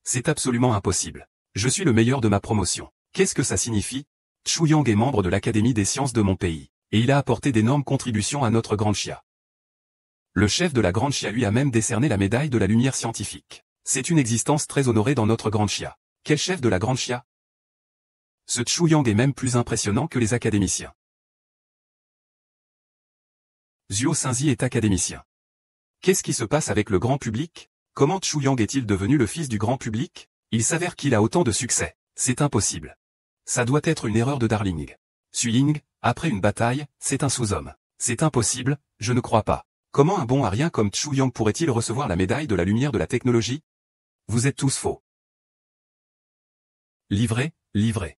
C'est absolument impossible. Je suis le meilleur de ma promotion. Qu'est-ce que ça signifie? Chu Yang est membre de l'Académie des sciences de mon pays, et il a apporté d'énormes contributions à notre grande chia. Le chef de la grande chia lui a même décerné la médaille de la lumière scientifique. C'est une existence très honorée dans notre grande chia. Quel chef de la grande chia? Ce Chu Yang est même plus impressionnant que les académiciens. Zhuo Xinzi est académicien. Qu'est-ce qui se passe avec le grand public? Comment Chu Yang est-il devenu le fils du grand public? Il s'avère qu'il a autant de succès. C'est impossible. Ça doit être une erreur de Darling. Suying, après une bataille, c'est un sous-homme. C'est impossible, je ne crois pas. Comment un bon arien comme Chu Yang pourrait-il recevoir la médaille de la lumière de la technologie? Vous êtes tous faux. Livrez, livrez.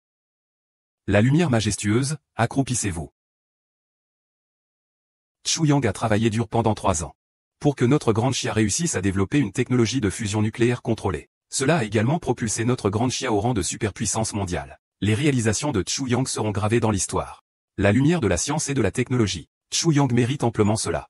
La lumière majestueuse, accroupissez-vous. Chu Yang a travaillé dur pendant 3 ans. Pour que notre grande chia réussisse à développer une technologie de fusion nucléaire contrôlée. Cela a également propulsé notre grande chia au rang de superpuissance mondiale. Les réalisations de Chu Yang seront gravées dans l'histoire. La lumière de la science et de la technologie. Chu Yang mérite amplement cela.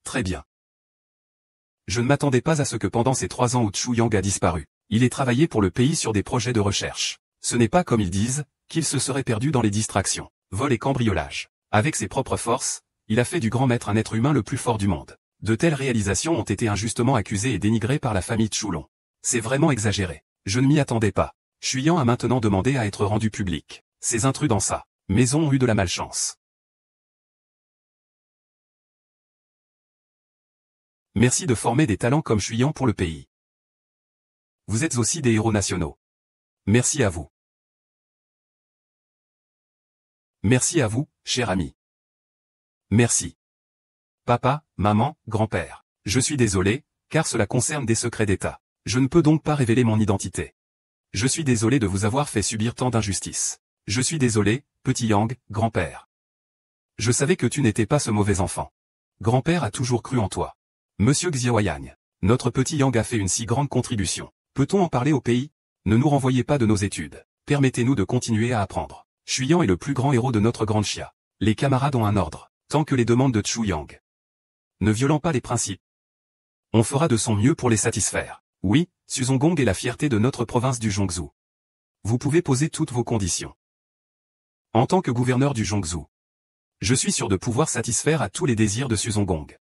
Très bien. Je ne m'attendais pas à ce que pendant ces 3 ans où Chu Yang a disparu, il ait travaillé pour le pays sur des projets de recherche. Ce n'est pas comme ils disent, qu'il se serait perdu dans les distractions, vol et cambriolage. Avec ses propres forces, il a fait du grand maître un être humain le plus fort du monde. De telles réalisations ont été injustement accusées et dénigrées par la famille Chulon. C'est vraiment exagéré. Je ne m'y attendais pas. Chuyan a maintenant demandé à être rendu public. Ces intrus dans sa maison ont eu de la malchance. Merci de former des talents comme Chuyan pour le pays. Vous êtes aussi des héros nationaux. Merci à vous. Merci à vous, cher ami. Merci. Papa, maman, grand-père. Je suis désolé, car cela concerne des secrets d'État. Je ne peux donc pas révéler mon identité. Je suis désolé de vous avoir fait subir tant d'injustices. Je suis désolé, petit Yang, grand-père. Je savais que tu n'étais pas ce mauvais enfant. Grand-père a toujours cru en toi. Monsieur Xiaoyang, notre petit Yang a fait une si grande contribution. Peut-on en parler au pays? Ne nous renvoyez pas de nos études. Permettez-nous de continuer à apprendre. Chuyan est le plus grand héros de notre grande chia. Les camarades ont un ordre, tant que les demandes de Chu Yang. Ne violant pas les principes. On fera de son mieux pour les satisfaire. Oui, Suzongong est la fierté de notre province du Zhongzhou. Vous pouvez poser toutes vos conditions. En tant que gouverneur du Zhongzhou, je suis sûr de pouvoir satisfaire à tous les désirs de Suzongong.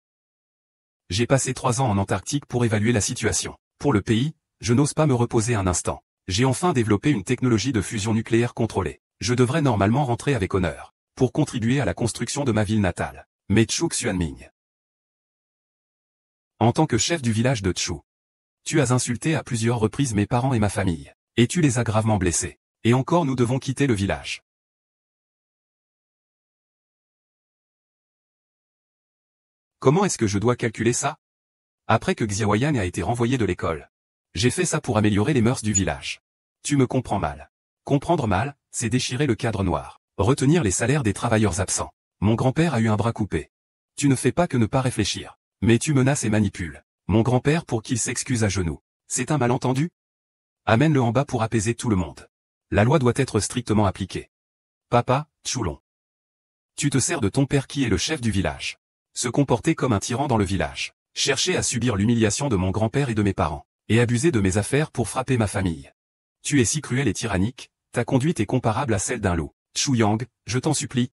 J'ai passé 3 ans en Antarctique pour évaluer la situation. Pour le pays, je n'ose pas me reposer un instant. J'ai enfin développé une technologie de fusion nucléaire contrôlée. Je devrais normalement rentrer avec honneur, pour contribuer à la construction de ma ville natale. Mais Chu Xuanming. En tant que chef du village de Chu, tu as insulté à plusieurs reprises mes parents et ma famille, et tu les as gravement blessés. Et encore nous devons quitter le village. Comment est-ce que je dois calculer ça? Après que Xiaoyan a été renvoyé de l'école. J'ai fait ça pour améliorer les mœurs du village. Tu me comprends mal. Comprendre mal, c'est déchirer le cadre noir. Retenir les salaires des travailleurs absents. Mon grand-père a eu un bras coupé. Tu ne fais pas que ne pas réfléchir. Mais tu menaces et manipules. Mon grand-père pour qu'il s'excuse à genoux. C'est un malentendu? Amène-le en bas pour apaiser tout le monde. La loi doit être strictement appliquée. Papa, Chulon. Tu te sers de ton père qui est le chef du village. Se comporter comme un tyran dans le village. Chercher à subir l'humiliation de mon grand-père et de mes parents. Et abuser de mes affaires pour frapper ma famille. Tu es si cruel et tyrannique, ta conduite est comparable à celle d'un loup. Chu Yang, je t'en supplie.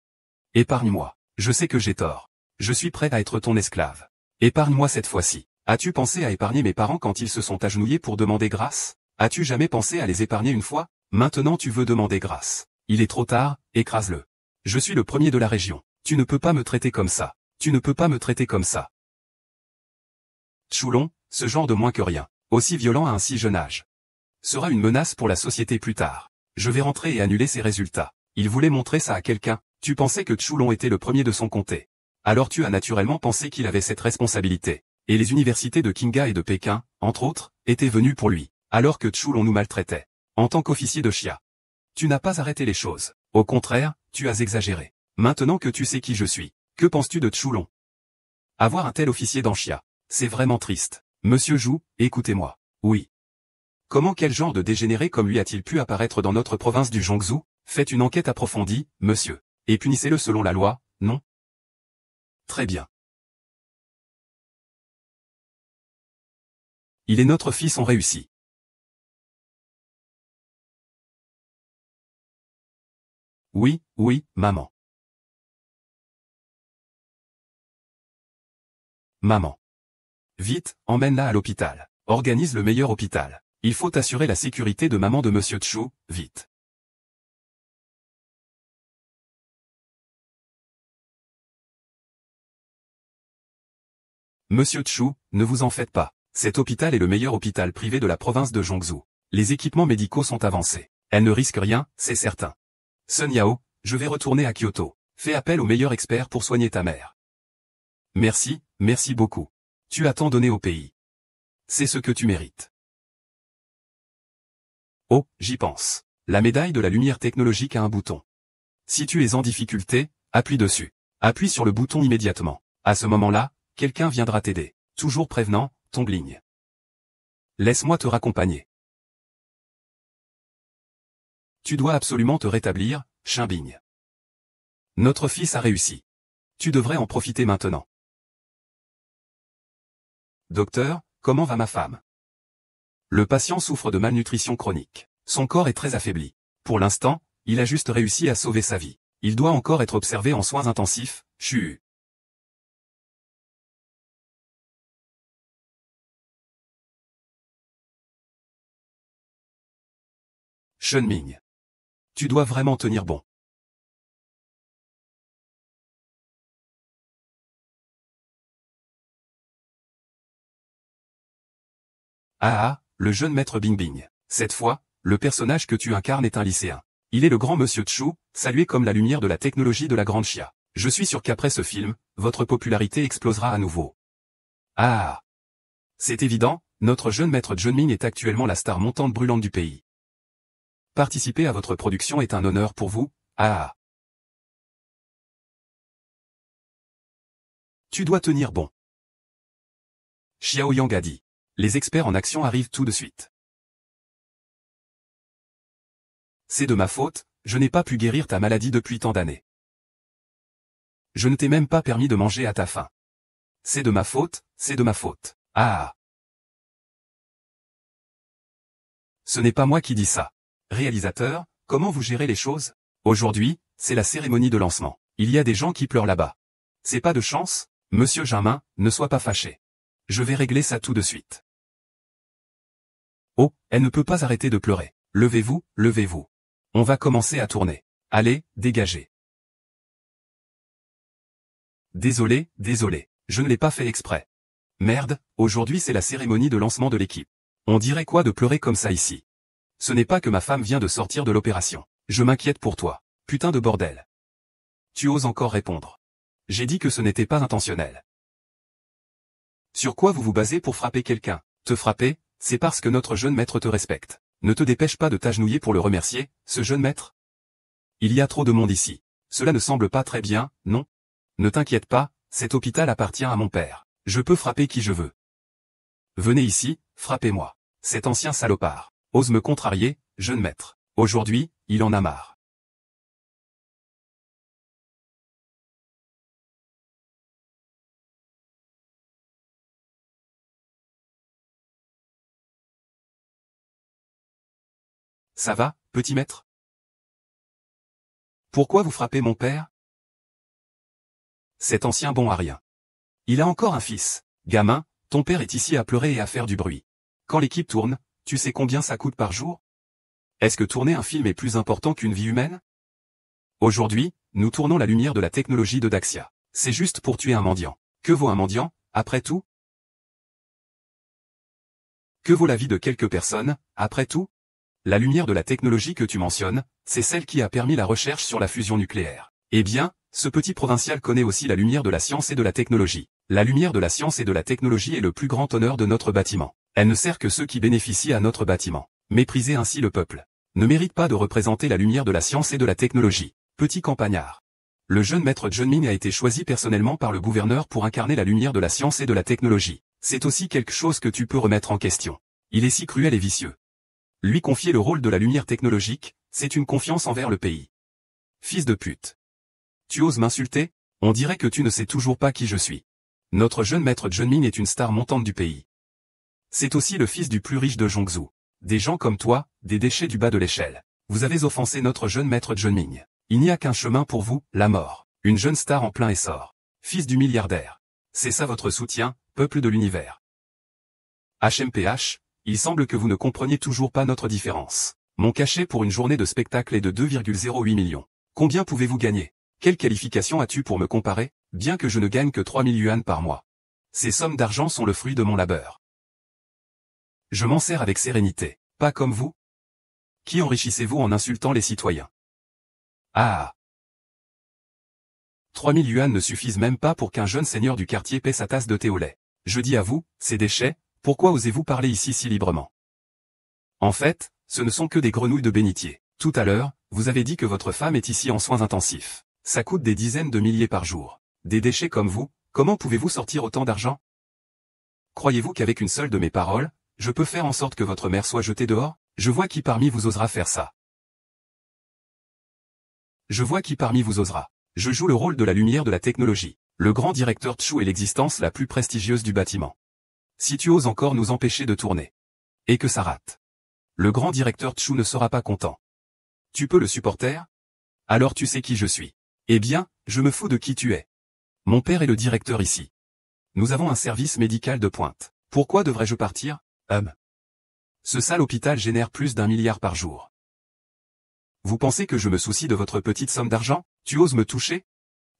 Épargne-moi. Je sais que j'ai tort. Je suis prêt à être ton esclave. Épargne-moi cette fois-ci. As-tu pensé à épargner mes parents quand ils se sont agenouillés pour demander grâce? As-tu jamais pensé à les épargner une fois? Maintenant tu veux demander grâce. Il est trop tard, écrase-le. Je suis le premier de la région. Tu ne peux pas me traiter comme ça. Tu ne peux pas me traiter comme ça. Choulon, ce genre de moins que rien, aussi violent à un si jeune âge, sera une menace pour la société plus tard. Je vais rentrer et annuler ses résultats. Il voulait montrer ça à quelqu'un. Tu pensais que Choulon était le premier de son comté. Alors tu as naturellement pensé qu'il avait cette responsabilité. Et les universités de Qingga et de Pékin, entre autres, étaient venues pour lui, alors que Choulon nous maltraitait. En tant qu'officier de Xia. Tu n'as pas arrêté les choses. Au contraire, tu as exagéré. Maintenant que tu sais qui je suis, que penses-tu de Choulon? Avoir un tel officier dans Xia, c'est vraiment triste. Monsieur Zhu, écoutez-moi. Oui. Comment quel genre de dégénéré comme lui a-t-il pu apparaître dans notre province du Jiangsu? Faites une enquête approfondie, monsieur. Et punissez-le selon la loi, non? Très bien. Il est notre fils, on réussit. Oui, oui, maman. Maman. Vite, emmène-la à l'hôpital. Organise le meilleur hôpital. Il faut assurer la sécurité de maman de Monsieur Chu, vite. Monsieur Chu, ne vous en faites pas. Cet hôpital est le meilleur hôpital privé de la province de Jiangsu. Les équipements médicaux sont avancés. Elle ne risque rien, c'est certain. Sun Yao, je vais retourner à Kyoto. Fais appel aux meilleurs experts pour soigner ta mère. Merci, merci beaucoup. Tu as tant donné au pays. C'est ce que tu mérites. Oh, j'y pense. La médaille de la lumière technologique a un bouton. Si tu es en difficulté, appuie dessus. Appuie sur le bouton immédiatement. À ce moment-là, quelqu'un viendra t'aider. Toujours prévenant, Tongling. Laisse-moi te raccompagner. Tu dois absolument te rétablir, Chimbing. Notre fils a réussi. Tu devrais en profiter maintenant. Docteur, comment va ma femme? Le patient souffre de malnutrition chronique. Son corps est très affaibli. Pour l'instant, il a juste réussi à sauver sa vie. Il doit encore être observé en soins intensifs, CHU. Shenming. Tu dois vraiment tenir bon. Ah ah, le jeune maître Bingbing. Cette fois, le personnage que tu incarnes est un lycéen. Il est le grand monsieur Chu, salué comme la lumière de la technologie de la grande Xia. Je suis sûr qu'après ce film, votre popularité explosera à nouveau. Ah. C'est évident, notre jeune maître Junming est actuellement la star montante brûlante du pays. Participer à votre production est un honneur pour vous, ah. Tu dois tenir bon. Xiao Yang a dit. Les experts en action arrivent tout de suite. C'est de ma faute, je n'ai pas pu guérir ta maladie depuis tant d'années. Je ne t'ai même pas permis de manger à ta faim. C'est de ma faute, c'est de ma faute. Ah. Ce n'est pas moi qui dis ça. Réalisateur, comment vous gérez les choses? Aujourd'hui, c'est la cérémonie de lancement. Il y a des gens qui pleurent là-bas. C'est pas de chance? Monsieur Germain, ne sois pas fâché. Je vais régler ça tout de suite. Oh, elle ne peut pas arrêter de pleurer. Levez-vous, levez-vous. On va commencer à tourner. Allez, dégagez. Désolé, désolé. Je ne l'ai pas fait exprès. Merde, aujourd'hui c'est la cérémonie de lancement de l'équipe. On dirait quoi de pleurer comme ça ici? Ce n'est pas que ma femme vient de sortir de l'opération. Je m'inquiète pour toi. Putain de bordel. Tu oses encore répondre. J'ai dit que ce n'était pas intentionnel. Sur quoi vous vous basez pour frapper quelqu'un? Te frapper, c'est parce que notre jeune maître te respecte. Ne te dépêche pas de t'agenouiller pour le remercier, ce jeune maître. Il y a trop de monde ici. Cela ne semble pas très bien, non? Ne t'inquiète pas, cet hôpital appartient à mon père. Je peux frapper qui je veux. Venez ici, frappez-moi. Cet ancien salopard ose me contrarier, jeune maître. Aujourd'hui, il en a marre. Ça va, petit maître? Pourquoi vous frappez mon père? Cet ancien bon à rien. Il a encore un fils. Gamin, ton père est ici à pleurer et à faire du bruit. Quand l'équipe tourne, tu sais combien ça coûte par jour? Est-ce que tourner un film est plus important qu'une vie humaine? Aujourd'hui, nous tournons la lumière de la technologie de Daxia. C'est juste pour tuer un mendiant. Que vaut un mendiant, après tout? Que vaut la vie de quelques personnes, après tout? La lumière de la technologie que tu mentionnes, c'est celle qui a permis la recherche sur la fusion nucléaire. Eh bien, ce petit provincial connaît aussi la lumière de la science et de la technologie. La lumière de la science et de la technologie est le plus grand honneur de notre bâtiment. Elle ne sert que ceux qui bénéficient à notre bâtiment. Mépriser ainsi le peuple ne mérite pas de représenter la lumière de la science et de la technologie. Petit campagnard. Le jeune maître Junming a été choisi personnellement par le gouverneur pour incarner la lumière de la science et de la technologie. C'est aussi quelque chose que tu peux remettre en question. Il est si cruel et vicieux. Lui confier le rôle de la lumière technologique, c'est une confiance envers le pays. Fils de pute. Tu oses m'insulter? On dirait que tu ne sais toujours pas qui je suis. Notre jeune maître Junming est une star montante du pays. C'est aussi le fils du plus riche de Zhongzhou. Des gens comme toi, des déchets du bas de l'échelle. Vous avez offensé notre jeune maître Junming. Il n'y a qu'un chemin pour vous, la mort. Une jeune star en plein essor. Fils du milliardaire. C'est ça votre soutien, peuple de l'univers. HMPH, il semble que vous ne compreniez toujours pas notre différence. Mon cachet pour une journée de spectacle est de 2,08 millions. Combien pouvez-vous gagner? Quelle qualification as-tu pour me comparer? Bien que je ne gagne que 3000 yuan par mois. Ces sommes d'argent sont le fruit de mon labeur. Je m'en sers avec sérénité. Pas comme vous. Qui enrichissez-vous en insultant les citoyens? Ah! 3000 yuan ne suffisent même pas pour qu'un jeune seigneur du quartier paie sa tasse de thé au lait. Je dis à vous, ces déchets, pourquoi osez-vous parler ici si librement? En fait, ce ne sont que des grenouilles de bénitier. Tout à l'heure, vous avez dit que votre femme est ici en soins intensifs. Ça coûte des dizaines de milliers par jour. Des déchets comme vous, comment pouvez-vous sortir autant d'argent? Croyez-vous qu'avec une seule de mes paroles, je peux faire en sorte que votre mère soit jetée dehors? Je vois qui parmi vous osera faire ça. Je vois qui parmi vous osera. Je joue le rôle de la lumière de la technologie. Le grand directeur Tchou est l'existence la plus prestigieuse du bâtiment. Si tu oses encore nous empêcher de tourner. Et que ça rate. Le grand directeur Tchou ne sera pas content. Tu peux le supporter? Alors tu sais qui je suis. Eh bien, je me fous de qui tu es. Mon père est le directeur ici. Nous avons un service médical de pointe. Pourquoi devrais-je partir? Ce sale hôpital génère plus d'1 milliard par jour. Vous pensez que je me soucie de votre petite somme d'argent? Tu oses me toucher?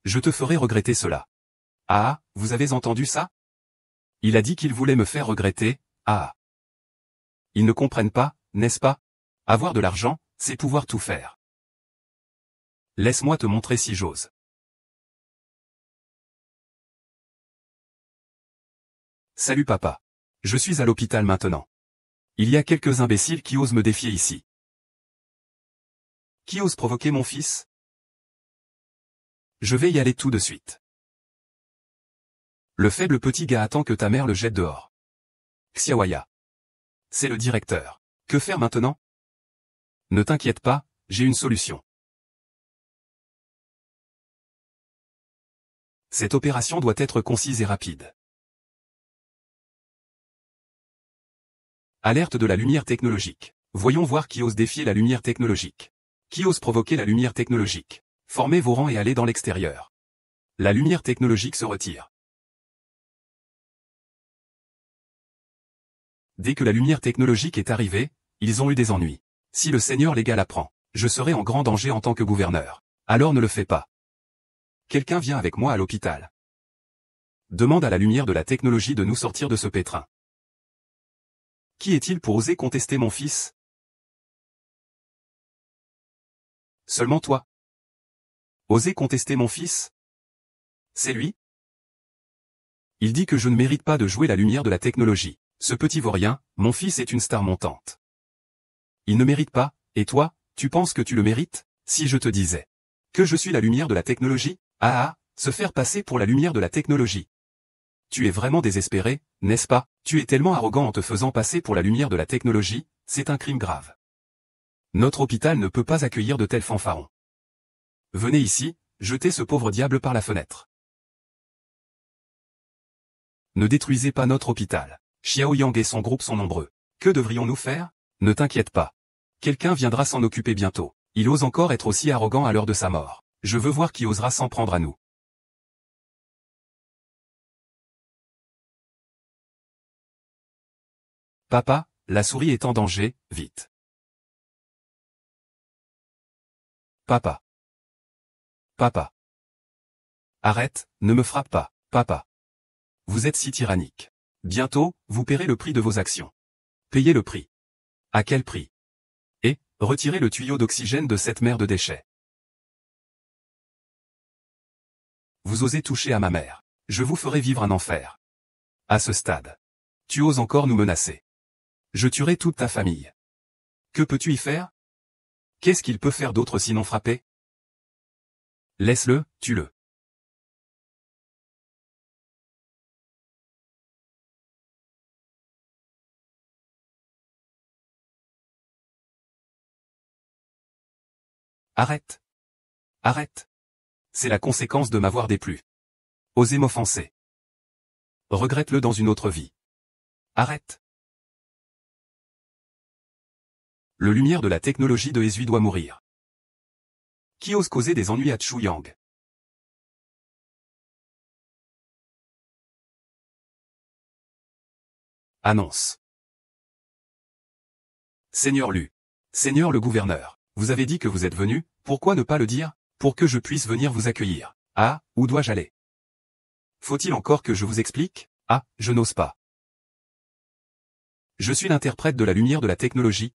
Je te ferai regretter cela. Ah, vous avez entendu ça? Il a dit qu'il voulait me faire regretter, ah. Ils ne comprennent pas, n'est-ce pas? Avoir de l'argent, c'est pouvoir tout faire. Laisse-moi te montrer si j'ose. Salut papa. Je suis à l'hôpital maintenant. Il y a quelques imbéciles qui osent me défier ici. Qui ose provoquer mon fils? Je vais y aller tout de suite. Le faible petit gars attend que ta mère le jette dehors. Xiaoya. C'est le directeur. Que faire maintenant? Ne t'inquiète pas, j'ai une solution. Cette opération doit être concise et rapide. Alerte de la lumière technologique. Voyons voir qui ose défier la lumière technologique. Qui ose provoquer la lumière technologique? Formez vos rangs et allez dans l'extérieur. La lumière technologique se retire. Dès que la lumière technologique est arrivée, ils ont eu des ennuis. Si le seigneur légal apprend, je serai en grand danger en tant que gouverneur. Alors ne le fais pas. Quelqu'un vient avec moi à l'hôpital. Demande à la lumière de la technologie de nous sortir de ce pétrin. Qui est-il pour oser contester mon fils? Seulement toi. Oser contester mon fils? C'est lui? Il dit que je ne mérite pas de jouer la lumière de la technologie. Ce petit vaurien, mon fils est une star montante. Il ne mérite pas, et toi, tu penses que tu le mérites? Si je te disais que je suis la lumière de la technologie? Ah, se faire passer pour la lumière de la technologie. Tu es vraiment désespéré, n'est-ce pas? Tu es tellement arrogant en te faisant passer pour la lumière de la technologie, c'est un crime grave. Notre hôpital ne peut pas accueillir de tels fanfarons. Venez ici, jetez ce pauvre diable par la fenêtre. Ne détruisez pas notre hôpital. Xiao Yang et son groupe sont nombreux. Que devrions-nous faire? Ne t'inquiète pas. Quelqu'un viendra s'en occuper bientôt. Il ose encore être aussi arrogant à l'heure de sa mort. Je veux voir qui osera s'en prendre à nous. Papa, la souris est en danger, vite. Papa. Papa. Arrête, ne me frappe pas, papa. Vous êtes si tyrannique. Bientôt, vous paierez le prix de vos actions. Payez le prix. À quel prix? Et, retirez le tuyau d'oxygène de cette mer de déchets. Vous osez toucher à ma mère. Je vous ferai vivre un enfer. À ce stade. Tu oses encore nous menacer. Je tuerai toute ta famille. Que peux-tu y faire? Qu'est-ce qu'il peut faire d'autre sinon frapper? Laisse-le, tue-le. Arrête. Arrête. C'est la conséquence de m'avoir déplu. Osez m'offenser. Regrette-le dans une autre vie. Arrête. Le lumière de la technologie de Ezui doit mourir. Qui ose causer des ennuis à Chu Yang? Annonce. Seigneur Lu. Seigneur le gouverneur, vous avez dit que vous êtes venu, pourquoi ne pas le dire? Pour que je puisse venir vous accueillir. Ah, où dois-je aller? Faut-il encore que je vous explique? Ah, je n'ose pas. Je suis l'interprète de la lumière de la technologie.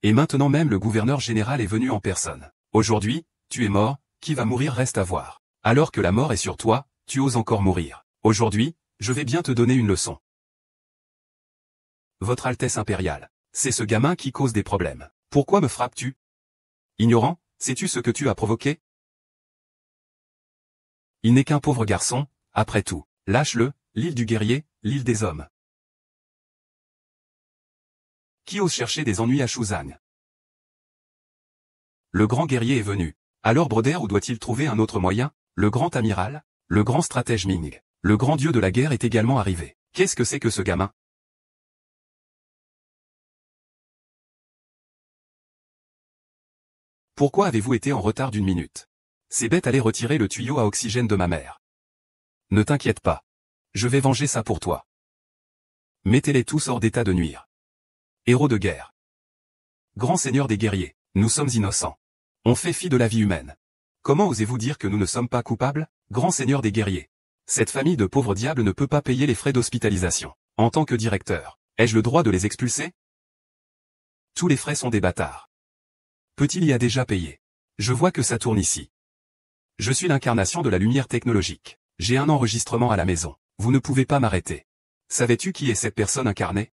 Et maintenant même le gouverneur général est venu en personne. Aujourd'hui, tu es mort, qui va mourir reste à voir. Alors que la mort est sur toi, tu oses encore mourir. Aujourd'hui, je vais bien te donner une leçon. Votre Altesse impériale, c'est ce gamin qui cause des problèmes. Pourquoi me frappes-tu? Ignorant, sais-tu ce que tu as provoqué? Il n'est qu'un pauvre garçon, après tout. Lâche-le, l'île du guerrier, l'île des hommes. Qui ose chercher des ennuis à Shuzhan? Le grand guerrier est venu. Alors Broder où doit-il trouver un autre moyen? Le grand amiral? Le grand stratège Ming? Le grand dieu de la guerre est également arrivé. Qu'est-ce que c'est que ce gamin? Pourquoi avez-vous été en retard d'une minute? Ces bêtes allaient retirer le tuyau à oxygène de ma mère. Ne t'inquiète pas. Je vais venger ça pour toi. Mettez-les tous hors d'état de nuire. Héros de guerre. Grand seigneur des guerriers, nous sommes innocents. On fait fi de la vie humaine. Comment osez-vous dire que nous ne sommes pas coupables? Grand seigneur des guerriers. Cette famille de pauvres diables ne peut pas payer les frais d'hospitalisation. En tant que directeur, ai-je le droit de les expulser? Tous les frais sont des bâtards. Peut-il y a déjà payé? Je vois que ça tourne ici. Je suis l'incarnation de la lumière technologique. J'ai un enregistrement à la maison. Vous ne pouvez pas m'arrêter. Savais-tu qui est cette personne incarnée?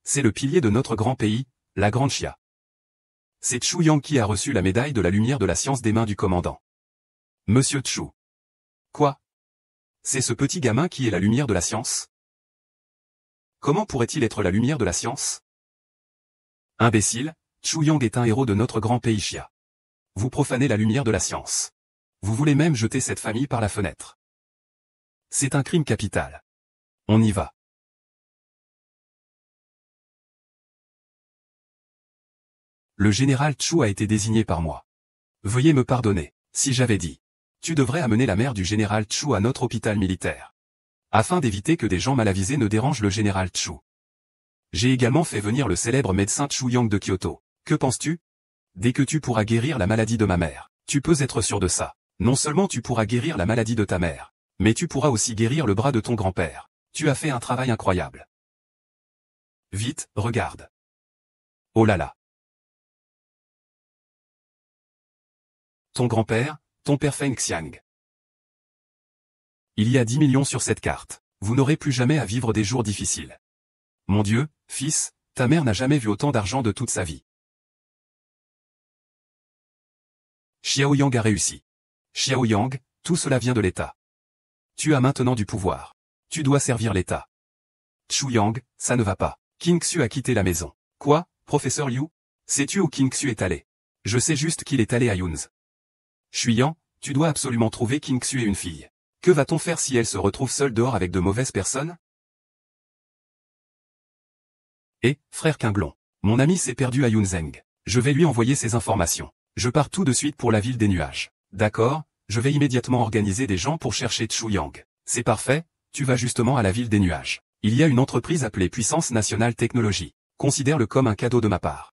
C'est le pilier de notre grand pays, la Grande Chia. C'est Chu Yang qui a reçu la médaille de la lumière de la science des mains du commandant. Monsieur Chu. Quoi? C'est ce petit gamin qui est la lumière de la science? Comment pourrait-il être la lumière de la science? Imbécile, Chu Yang est un héros de notre grand pays Chia. Vous profanez la lumière de la science. Vous voulez même jeter cette famille par la fenêtre. C'est un crime capital. On y va. Le général Chu a été désigné par moi. Veuillez me pardonner, si j'avais dit. Tu devrais amener la mère du général Chu à notre hôpital militaire. Afin d'éviter que des gens mal avisés ne dérangent le général Chu. J'ai également fait venir le célèbre médecin Chu Yang de Kyoto. Que penses-tu? Dès que tu pourras guérir la maladie de ma mère, tu peux être sûr de ça. Non seulement tu pourras guérir la maladie de ta mère, mais tu pourras aussi guérir le bras de ton grand-père. Tu as fait un travail incroyable. Vite, regarde. Oh là là. Ton grand-père, ton père Feng Xiang. Il y a 10 millions sur cette carte. Vous n'aurez plus jamais à vivre des jours difficiles. Mon Dieu, fils, ta mère n'a jamais vu autant d'argent de toute sa vie. Xiao Yang a réussi. Xiao Yang, tout cela vient de l'État. Tu as maintenant du pouvoir. Tu dois servir l'État. Chu Yang, ça ne va pas. King Xu a quitté la maison. Quoi, professeur Liu? Sais-tu où King Xu est allé? Je sais juste qu'il est allé à Yunz. Xuyan, tu dois absolument trouver King Xu et une fille. Que va-t-on faire si elle se retrouve seule dehors avec de mauvaises personnes? Et, frère Quinglon, Mon ami s'est perdu à Yunzheng. Je vais lui envoyer ces informations. Je pars tout de suite pour la ville des nuages. D'accord, je vais immédiatement organiser des gens pour chercher Chu Yang. C'est parfait, tu vas justement à la ville des nuages. Il y a une entreprise appelée Puissance Nationale Technologie. Considère-le comme un cadeau de ma part.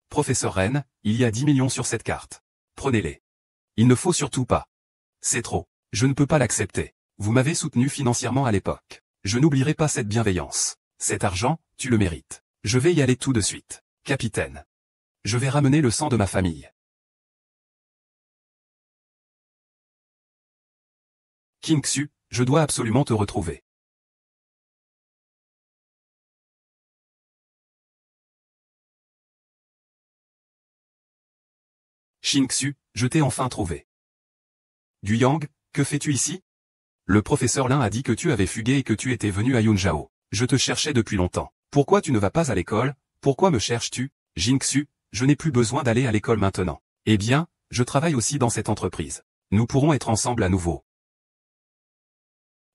Professeur Ren, il y a 10 millions sur cette carte. Prenez-les. Il ne faut surtout pas. C'est trop. Je ne peux pas l'accepter. Vous m'avez soutenu financièrement à l'époque. Je n'oublierai pas cette bienveillance. Cet argent, tu le mérites. Je vais y aller tout de suite. Capitaine. Je vais ramener le sang de ma famille. King Xu, je dois absolument te retrouver. King Xu, je t'ai enfin trouvé. Du Yang, que fais-tu ici? Le professeur Lin a dit que tu avais fugué et que tu étais venu à Yunzhao. Je te cherchais depuis longtemps. Pourquoi tu ne vas pas à l'école? Pourquoi me cherches-tu? Jingxu, je n'ai plus besoin d'aller à l'école maintenant. Eh bien, je travaille aussi dans cette entreprise. Nous pourrons être ensemble à nouveau.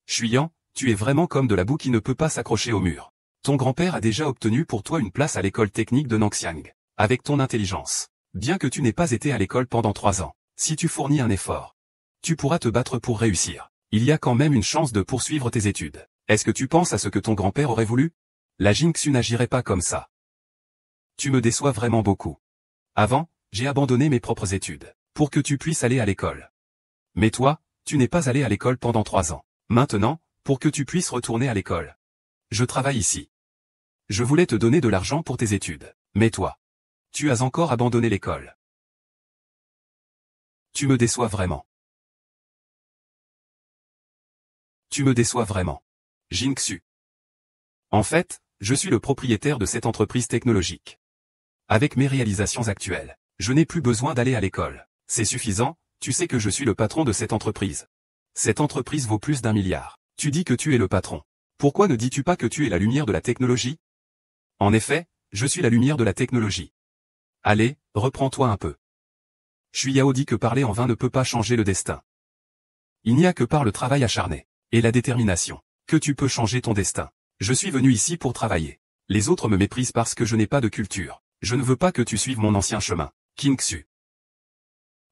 Shuyan, tu es vraiment comme de la boue qui ne peut pas s'accrocher au mur. Ton grand-père a déjà obtenu pour toi une place à l'école technique de Nangxiang. Avec ton intelligence. Bien que tu n'aies pas été à l'école pendant 3 ans, si tu fournis un effort, tu pourras te battre pour réussir. Il y a quand même une chance de poursuivre tes études. Est-ce que tu penses à ce que ton grand-père aurait voulu? La Jingxu n'agirait pas comme ça. Tu me déçois vraiment beaucoup. Avant, j'ai abandonné mes propres études, pour que tu puisses aller à l'école. Mais toi, tu n'es pas allé à l'école pendant 3 ans. Maintenant, pour que tu puisses retourner à l'école. Je travaille ici. Je voulais te donner de l'argent pour tes études. Mais toi, tu as encore abandonné l'école. Tu me déçois vraiment. Tu me déçois vraiment. Jingxu. En fait, je suis le propriétaire de cette entreprise technologique. Avec mes réalisations actuelles, je n'ai plus besoin d'aller à l'école. C'est suffisant, tu sais que je suis le patron de cette entreprise. Cette entreprise vaut plus d'1 milliard. Tu dis que tu es le patron. Pourquoi ne dis-tu pas que tu es la lumière de la technologie? En effet, je suis la lumière de la technologie. Allez, reprends-toi un peu. Shuyao dit que parler en vain ne peut pas changer le destin. Il n'y a que par le travail acharné et la détermination que tu peux changer ton destin. Je suis venu ici pour travailler. Les autres me méprisent parce que je n'ai pas de culture. Je ne veux pas que tu suives mon ancien chemin. King Xu.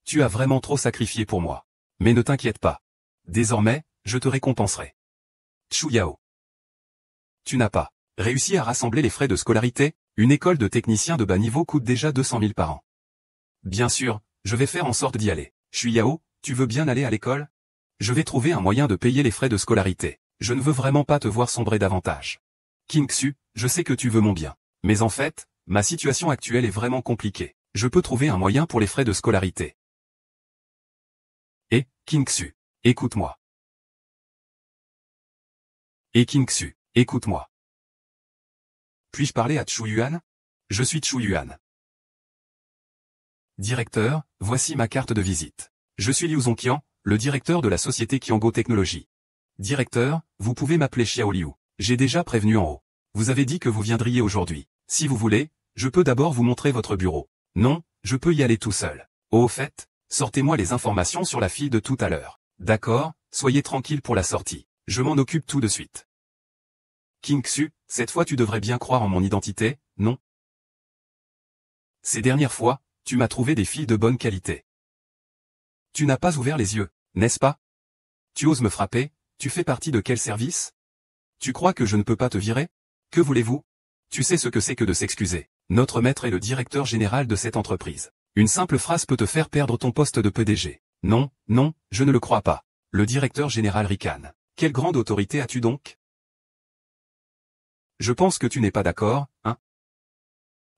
Tu as vraiment trop sacrifié pour moi. Mais ne t'inquiète pas. Désormais, je te récompenserai. Shuyao. Tu n'as pas réussi à rassembler les frais de scolarité? Une école de technicien de bas niveau coûte déjà 200 000 par an. Bien sûr, je vais faire en sorte d'y aller. Shuyao, tu veux bien aller à l'école? Je vais trouver un moyen de payer les frais de scolarité. Je ne veux vraiment pas te voir sombrer davantage. King Xu, je sais que tu veux mon bien. Mais en fait, ma situation actuelle est vraiment compliquée. Je peux trouver un moyen pour les frais de scolarité. Et, King Xu, écoute-moi. Et King Xu, écoute-moi. Puis-je parler à Chu Yuan? Je suis Chu Yuan. Directeur, voici ma carte de visite. Je suis Liu Zongqian, le directeur de la société Qiango Technologies. Directeur, vous pouvez m'appeler Xiao Liu. J'ai déjà prévenu en haut. Vous avez dit que vous viendriez aujourd'hui. Si vous voulez, je peux d'abord vous montrer votre bureau. Non, je peux y aller tout seul. Au fait, sortez-moi les informations sur la fille de tout à l'heure. D'accord, soyez tranquille pour la sortie. Je m'en occupe tout de suite. King Xu, cette fois tu devrais bien croire en mon identité, non? Ces dernières fois, tu m'as trouvé des filles de bonne qualité. Tu n'as pas ouvert les yeux, n'est-ce pas? Tu oses me frapper? Tu fais partie de quel service? Tu crois que je ne peux pas te virer? Que voulez-vous? Tu sais ce que c'est que de s'excuser. Notre maître est le directeur général de cette entreprise. Une simple phrase peut te faire perdre ton poste de PDG. Non, non, je ne le crois pas. Le directeur général ricane. Quelle grande autorité as-tu donc? Je pense que tu n'es pas d'accord, hein?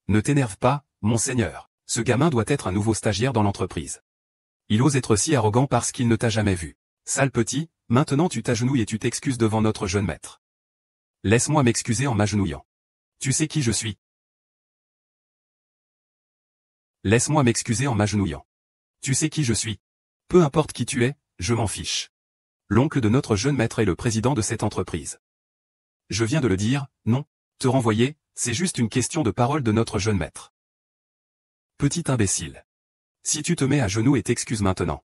Ne t'énerve pas, monseigneur. Ce gamin doit être un nouveau stagiaire dans l'entreprise. Il ose être si arrogant parce qu'il ne t'a jamais vu. Sale petit, maintenant tu t'agenouilles et tu t'excuses devant notre jeune maître. Laisse-moi m'excuser en m'agenouillant. Tu sais qui je suis? Laisse-moi m'excuser en m'agenouillant. Tu sais qui je suis? Peu importe qui tu es, je m'en fiche. L'oncle de notre jeune maître est le président de cette entreprise. Je viens de le dire, non? Te renvoyer, c'est juste une question de parole de notre jeune maître. Petit imbécile. Si tu te mets à genoux et t'excuses maintenant,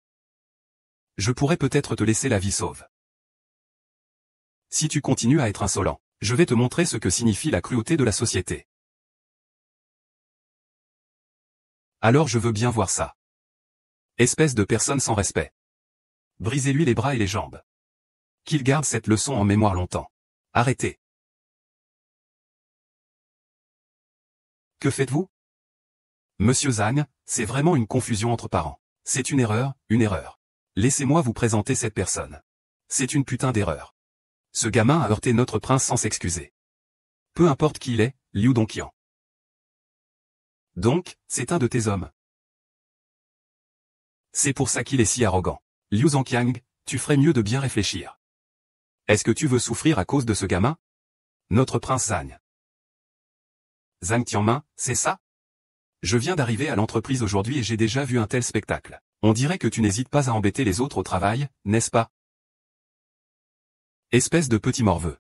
je pourrais peut-être te laisser la vie sauve. Si tu continues à être insolent, Je vais te montrer ce que signifie la cruauté de la société. Alors je veux bien voir ça. Espèce de personne sans respect. Brisez-lui les bras et les jambes. Qu'il garde cette leçon en mémoire longtemps. Arrêtez. Que faites-vous? Monsieur Zhang, c'est vraiment une confusion entre parents. C'est une erreur, une erreur. Laissez-moi vous présenter cette personne. C'est une putain d'erreur. Ce gamin a heurté notre prince sans s'excuser. Peu importe qui il est, Liu Dongqian. Donc, c'est un de tes hommes. C'est pour ça qu'il est si arrogant. Liu Zhangqiang, tu ferais mieux de bien réfléchir. Est-ce que tu veux souffrir à cause de ce gamin? Notre prince Zhang. Zhang Tianmin, c'est ça? Je viens d'arriver à l'entreprise aujourd'hui et j'ai déjà vu un tel spectacle. On dirait que tu n'hésites pas à embêter les autres au travail, n'est-ce pas? Espèce de petit morveux.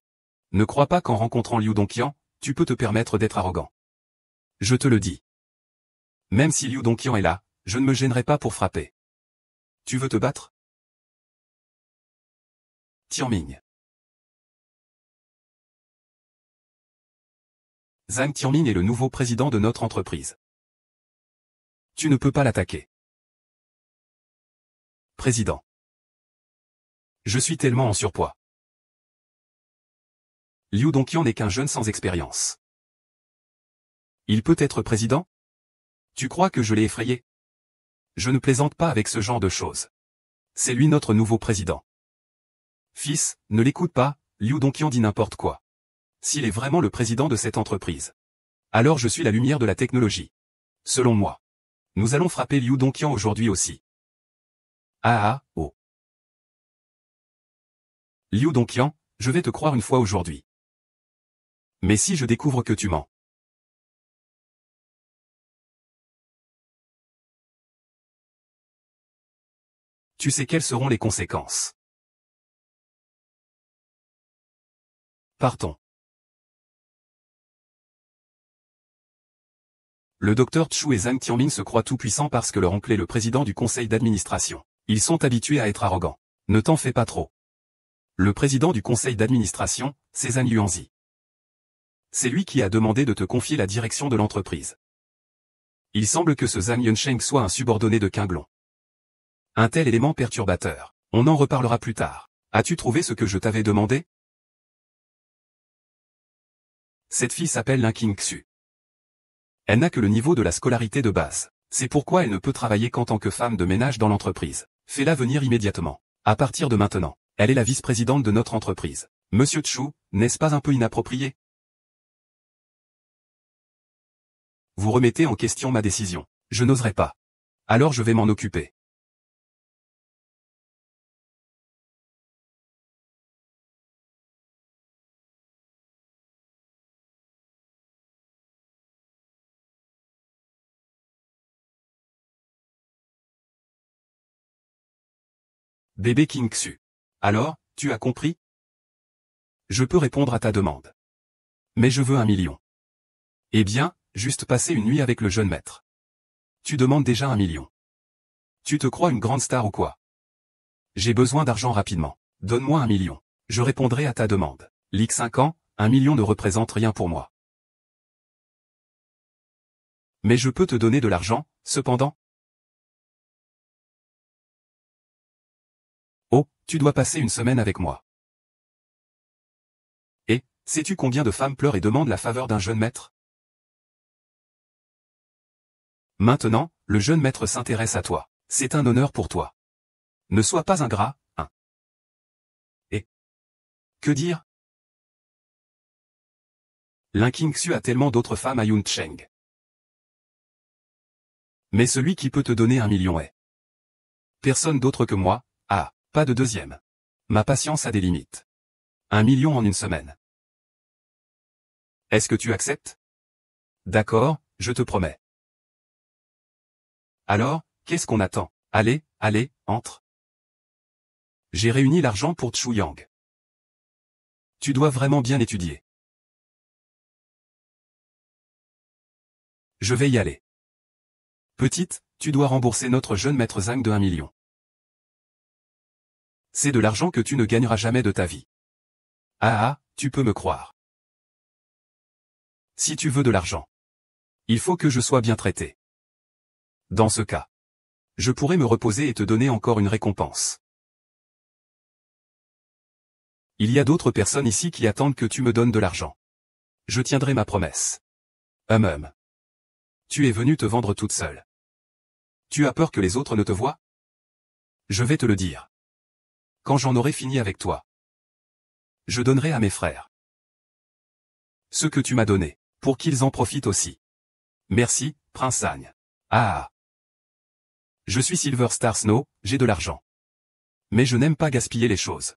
Ne crois pas qu'en rencontrant Liu Dongqian, tu peux te permettre d'être arrogant. Je te le dis. Même si Liu Dongqian est là, je ne me gênerai pas pour frapper. Tu veux te battre? Tianming. Zhang Tianming est le nouveau président de notre entreprise. Tu ne peux pas l'attaquer. Président. Je suis tellement en surpoids. Liu Dongqian n'est qu'un jeune sans expérience. Il peut être président? Tu crois que je l'ai effrayé? Je ne plaisante pas avec ce genre de choses. C'est lui notre nouveau président. Fils, ne l'écoute pas, Liu Dongqian dit n'importe quoi. S'il est vraiment le président de cette entreprise, alors je suis la lumière de la technologie. Selon moi. Nous allons frapper Liu Dongqian aujourd'hui aussi. Oh. Liu Dongqian, je vais te croire une fois aujourd'hui. Mais si je découvre que tu mens? Tu sais quelles seront les conséquences. Partons. Le docteur Chu et Zhang Tianming se croient tout-puissants parce que leur oncle est le président du conseil d'administration. Ils sont habitués à être arrogants. Ne t'en fais pas trop. Le président du conseil d'administration, c'est Zhang Yuanzi. C'est lui qui a demandé de te confier la direction de l'entreprise. Il semble que ce Zhang Yunsheng soit un subordonné de Qinglong. Un tel élément perturbateur. On en reparlera plus tard. As-tu trouvé ce que je t'avais demandé? Cette fille s'appelle Lin Qingxu. Elle n'a que le niveau de la scolarité de base. C'est pourquoi elle ne peut travailler qu'en tant que femme de ménage dans l'entreprise. Fais-la venir immédiatement. À partir de maintenant, elle est la vice-présidente de notre entreprise. Monsieur Chu, n'est-ce pas un peu inapproprié? Vous remettez en question ma décision. Je n'oserais pas. Alors je vais m'en occuper. Bébé Qingxu. Alors, tu as compris? Je peux répondre à ta demande. Mais je veux 1 million. Eh bien, juste passer une nuit avec le jeune maître. Tu demandes déjà 1 million. Tu te crois une grande star ou quoi? J'ai besoin d'argent rapidement. Donne-moi 1 million. Je répondrai à ta demande. Ligue 5 ans, 1 million ne représente rien pour moi. Mais je peux te donner de l'argent, cependant. Oh, tu dois passer une semaine avec moi. Et, sais-tu combien de femmes pleurent et demandent la faveur d'un jeune maître? Maintenant, le jeune maître s'intéresse à toi. C'est un honneur pour toi. Ne sois pas ingrat, hein. Et que dire? Lin Qingxu a tellement d'autres femmes à Yuncheng. Mais celui qui peut te donner 1 million est personne d'autre que moi. Pas de deuxième. Ma patience a des limites. 1 million en une semaine. Est-ce que tu acceptes? D'accord, je te promets. Alors, qu'est-ce qu'on attend? Allez, entre. J'ai réuni l'argent pour Chu Yang. Tu dois vraiment bien étudier. Je vais y aller. Petite, tu dois rembourser notre jeune maître Zhang de 1 million. C'est de l'argent que tu ne gagneras jamais de ta vie. Tu peux me croire. Si tu veux de l'argent, il faut que je sois bien traité. Dans ce cas, je pourrais me reposer et te donner encore une récompense. Il y a d'autres personnes ici qui attendent que tu me donnes de l'argent. Je tiendrai ma promesse. Tu es venue te vendre toute seule. Tu as peur que les autres ne te voient? Je vais te le dire. Quand j'en aurai fini avec toi, je donnerai à mes frères ce que tu m'as donné, pour qu'ils en profitent aussi. Merci, Prince Zagne. Ah. Je suis Silver Star Snow, j'ai de l'argent. Mais je n'aime pas gaspiller les choses.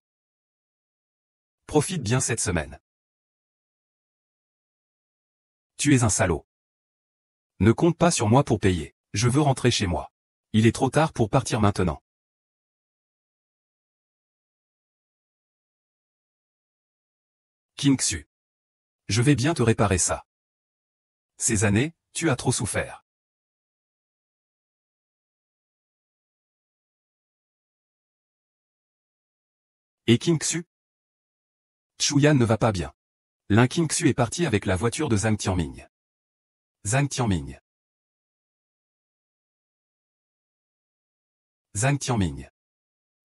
Profite bien cette semaine. Tu es un salaud. Ne compte pas sur moi pour payer. Je veux rentrer chez moi. Il est trop tard pour partir maintenant. King Xu. Je vais bien te réparer ça. Ces années, tu as trop souffert. Et King Xu? Chuyan ne va pas bien. L'un King Xu est parti avec la voiture de Zhang Tianming. Zhang Tianming. Zhang Tianming.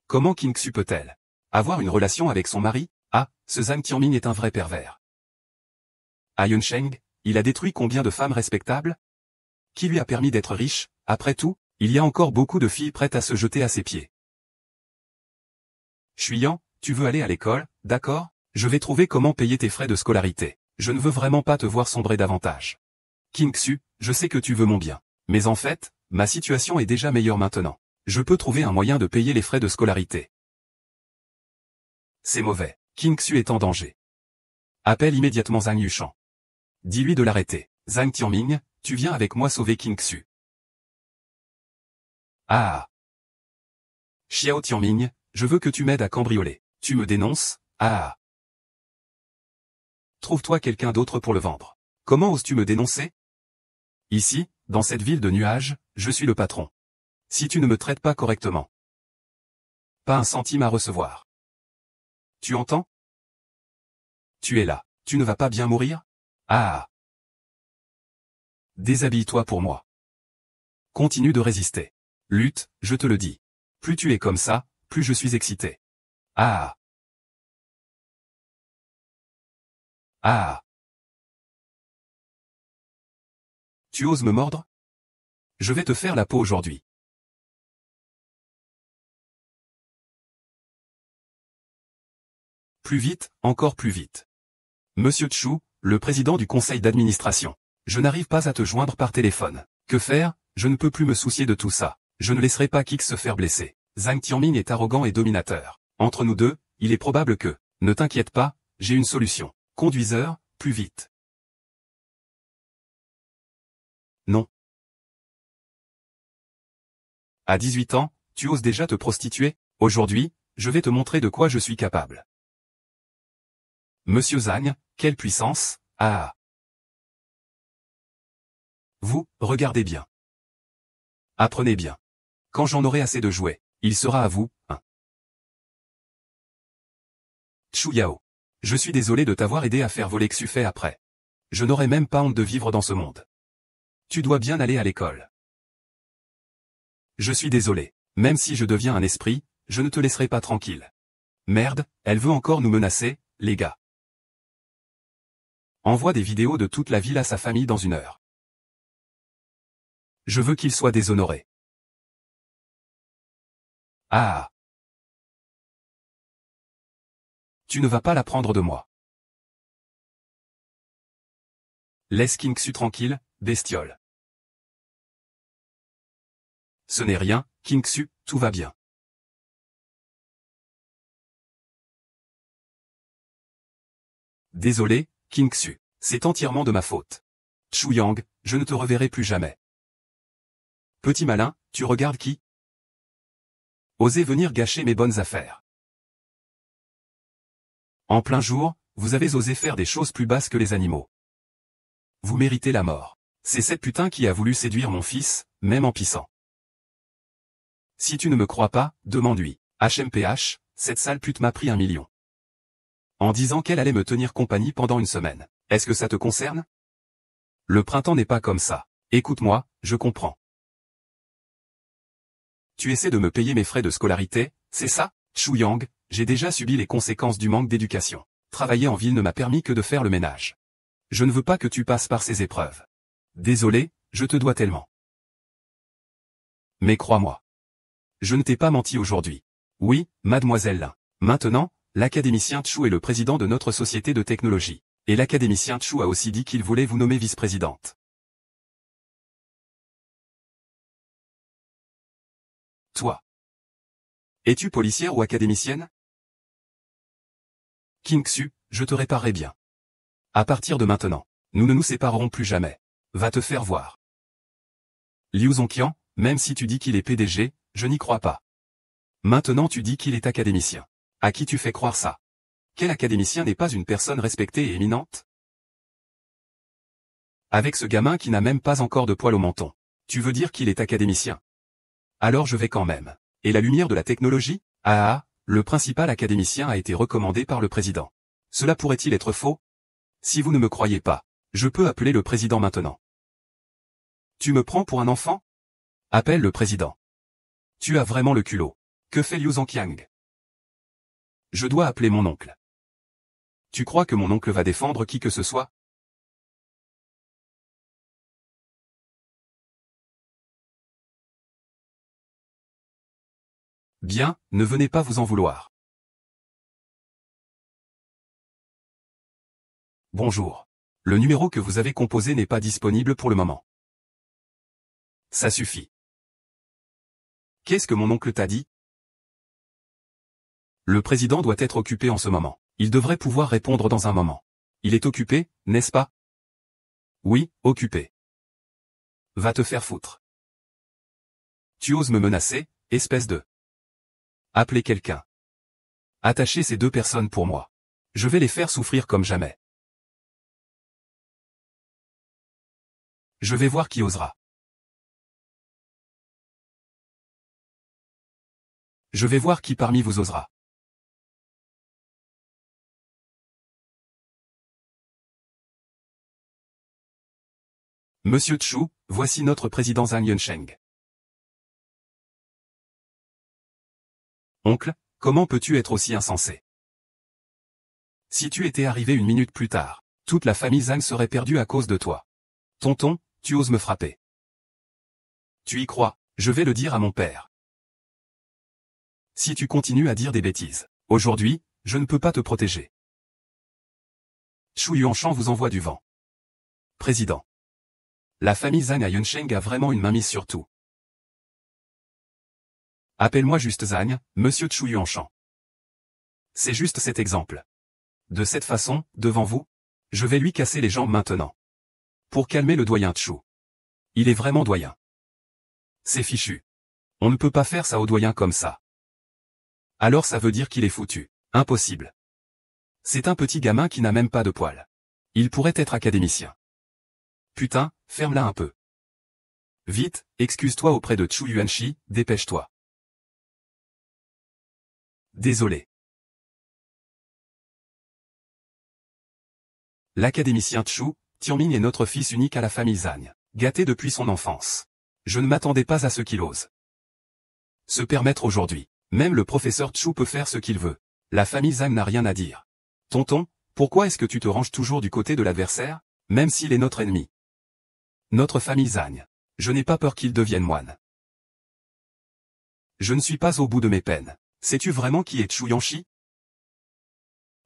Comment King Xu peut-elle avoir une relation avec son mari? Ah, ce Zhang Tianming est un vrai pervers. À Yunsheng, il a détruit combien de femmes respectables? Qui lui a permis d'être riche? Après tout, il y a encore beaucoup de filles prêtes à se jeter à ses pieds. Chuyan, tu veux aller à l'école, d'accord? Je vais trouver comment payer tes frais de scolarité. Je ne veux vraiment pas te voir sombrer davantage. King Xu, je sais que tu veux mon bien. Mais en fait, ma situation est déjà meilleure maintenant. Je peux trouver un moyen de payer les frais de scolarité. C'est mauvais. King Xu est en danger. Appelle immédiatement Zhang Yushan. Dis-lui de l'arrêter. Zhang Tianming, tu viens avec moi sauver King Xu. Ah. Xiao Tianming, je veux que tu m'aides à cambrioler. Tu me dénonces? Ah. Trouve-toi quelqu'un d'autre pour le vendre. Comment oses-tu me dénoncer? Ici, dans cette ville de nuages, je suis le patron. Si tu ne me traites pas correctement, pas un centime à recevoir. Tu entends? Tu es là. Tu ne vas pas bien mourir? Ah. Déshabille-toi pour moi. Continue de résister. Lutte, je te le dis. Plus tu es comme ça, plus je suis excité. Ah. Ah. Tu oses me mordre? Je vais te faire la peau aujourd'hui. Plus vite, encore plus vite. Monsieur Chu, le président du conseil d'administration. Je n'arrive pas à te joindre par téléphone. Que faire? Je ne peux plus me soucier de tout ça. Je ne laisserai pas Kix se faire blesser. Zhang Tianming est arrogant et dominateur. Entre nous deux, il est probable que... Ne t'inquiète pas, j'ai une solution. Conduiseur, plus vite. Non. À 18 ans, tu oses déjà te prostituer? Aujourd'hui, je vais te montrer de quoi je suis capable. Monsieur Zhang, quelle puissance? Ah. Vous, regardez bien. Apprenez bien. Quand j'en aurai assez de jouets, il sera à vous, hein. Chu Yao. Je suis désolé de t'avoir aidé à faire voler Xufei après. Je n'aurais même pas honte de vivre dans ce monde. Tu dois bien aller à l'école. Je suis désolé. Même si je deviens un esprit, je ne te laisserai pas tranquille. Merde, elle veut encore nous menacer, les gars. Envoie des vidéos de toute la ville à sa famille dans 1 heure. Je veux qu'il soit déshonoré. Ah. Tu ne vas pas la prendre de moi. Laisse King Xu tranquille, bestiole. Ce n'est rien, King Xu, tout va bien. Désolé, King Xu. C'est entièrement de ma faute. Chu Yang, je ne te reverrai plus jamais. Petit malin, tu regardes qui? Osez venir gâcher mes bonnes affaires. En plein jour, vous avez osé faire des choses plus basses que les animaux. Vous méritez la mort. C'est cette putain qui a voulu séduire mon fils, même en pissant. Si tu ne me crois pas, demande-lui. HMPH, cette sale pute m'a pris 1 million. En disant qu'elle allait me tenir compagnie pendant 1 semaine. Est-ce que ça te concerne? Le printemps n'est pas comme ça. Écoute-moi, je comprends. Tu essaies de me payer mes frais de scolarité, c'est ça? Chu Yang, j'ai déjà subi les conséquences du manque d'éducation. Travailler en ville ne m'a permis que de faire le ménage. Je ne veux pas que tu passes par ces épreuves. Désolé, je te dois tellement. Mais crois-moi. Je ne t'ai pas menti aujourd'hui. Oui, mademoiselle Lin. Maintenant, l'académicien Chu est le président de notre société de technologie. Et l'académicien Chu a aussi dit qu'il voulait vous nommer vice-présidente. Toi. Es-tu policière ou académicienne? King-Su, je te réparerai bien. À partir de maintenant, nous ne nous séparerons plus jamais. Va te faire voir. Liu Zongqian, même si tu dis qu'il est PDG, je n'y crois pas. Maintenant tu dis qu'il est académicien. À qui tu fais croire ça? Quel académicien n'est pas une personne respectée et éminente? Avec ce gamin qui n'a même pas encore de poil au menton. Tu veux dire qu'il est académicien? Alors je vais quand même. Et la lumière de la technologie? Ah, le principal académicien a été recommandé par le président. Cela pourrait-il être faux? Si vous ne me croyez pas, je peux appeler le président maintenant. Tu me prends pour un enfant? Appelle le président. Tu as vraiment le culot. Que fait Liu Zongqiang? Je dois appeler mon oncle. Tu crois que mon oncle va défendre qui que ce soit? Bien, ne venez pas vous en vouloir. Bonjour. Le numéro que vous avez composé n'est pas disponible pour le moment. Ça suffit. Qu'est-ce que mon oncle t'a dit? Le président doit être occupé en ce moment. Il devrait pouvoir répondre dans un moment. Il est occupé, n'est-ce pas? Oui, occupé. Va te faire foutre. Tu oses me menacer, espèce de... Appelez quelqu'un. Attachez ces deux personnes pour moi. Je vais les faire souffrir comme jamais. Je vais voir qui osera. Je vais voir qui parmi vous osera. Monsieur Chu, voici notre président Zhang Yunsheng. Oncle, comment peux-tu être aussi insensé? Si tu étais arrivé une minute plus tard, toute la famille Zhang serait perdue à cause de toi. Tonton, tu oses me frapper. Tu y crois, je vais le dire à mon père. Si tu continues à dire des bêtises, aujourd'hui, je ne peux pas te protéger. Chu Yuanshan vous envoie du vent. Président. La famille Zhang à Yunsheng a vraiment une mainmise sur tout. Appelle-moi juste Zhang, monsieur Chu Yuanshan. C'est juste cet exemple. De cette façon, devant vous, je vais lui casser les jambes maintenant. Pour calmer le doyen Chu. Il est vraiment doyen. C'est fichu. On ne peut pas faire ça au doyen comme ça. Alors ça veut dire qu'il est foutu. Impossible. C'est un petit gamin qui n'a même pas de poils. Il pourrait être académicien. Putain, ferme-la un peu. Vite, excuse-toi auprès de Chu Yuanshi, dépêche-toi. Désolé. L'académicien Chu, Tianming est notre fils unique à la famille Zhang, gâté depuis son enfance. Je ne m'attendais pas à ce qu'il ose se permettre aujourd'hui. Même le professeur Chu peut faire ce qu'il veut. La famille Zhang n'a rien à dire. Tonton, pourquoi est-ce que tu te ranges toujours du côté de l'adversaire, même s'il est notre ennemi? Notre famille Zhang. Je n'ai pas peur qu'il devienne moine. Je ne suis pas au bout de mes peines. Sais-tu vraiment qui est Chu Yuanshi?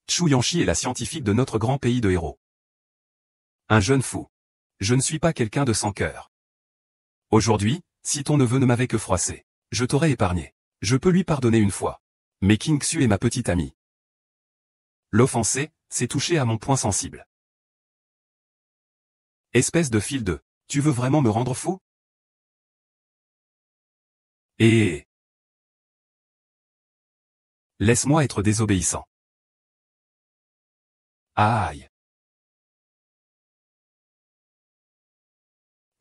Chu Yuanshi est la scientifique de notre grand pays de héros. Un jeune fou. Je ne suis pas quelqu'un de sans cœur. Aujourd'hui, si ton neveu ne m'avait que froissé, je t'aurais épargné. Je peux lui pardonner une fois. Mais King-Su est ma petite amie. L'offenser, c'est toucher à mon point sensible. Espèce de fil de... Tu veux vraiment me rendre fou? Et... Laisse-moi être désobéissant. Aïe.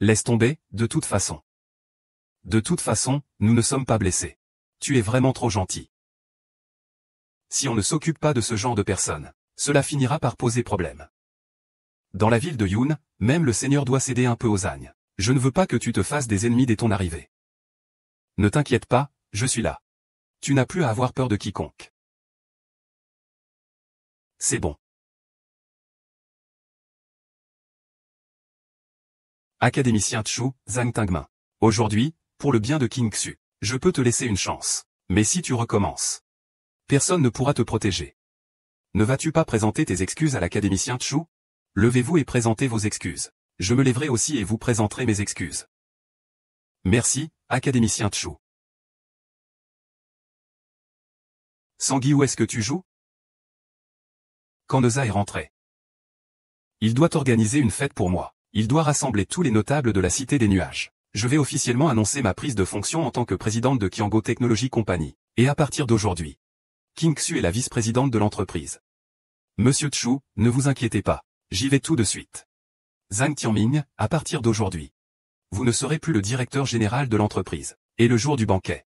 Laisse tomber, de toute façon. De toute façon, nous ne sommes pas blessés. Tu es vraiment trop gentil. Si on ne s'occupe pas de ce genre de personnes, cela finira par poser problème. Dans la ville de Yoon, même le seigneur doit céder un peu aux ânes. Je ne veux pas que tu te fasses des ennemis dès ton arrivée. Ne t'inquiète pas, je suis là. Tu n'as plus à avoir peur de quiconque. C'est bon. Académicien Chu, Zhang Tingmin. Aujourd'hui, pour le bien de King Xu, je peux te laisser une chance. Mais si tu recommences, personne ne pourra te protéger. Ne vas-tu pas présenter tes excuses à l'académicien Chu? Levez-vous et présentez vos excuses. Je me lèverai aussi et vous présenterai mes excuses. Merci, académicien Chu. Sangui, où est-ce que tu joues? Quand Neza est rentré. Il doit organiser une fête pour moi. Il doit rassembler tous les notables de la Cité des Nuages. Je vais officiellement annoncer ma prise de fonction en tant que présidente de Qiango Technology Company. Et à partir d'aujourd'hui, King Xu est la vice-présidente de l'entreprise. Monsieur Chu, ne vous inquiétez pas. J'y vais tout de suite. Zhang Tianming, à partir d'aujourd'hui, vous ne serez plus le directeur général de l'entreprise. Et le jour du banquet,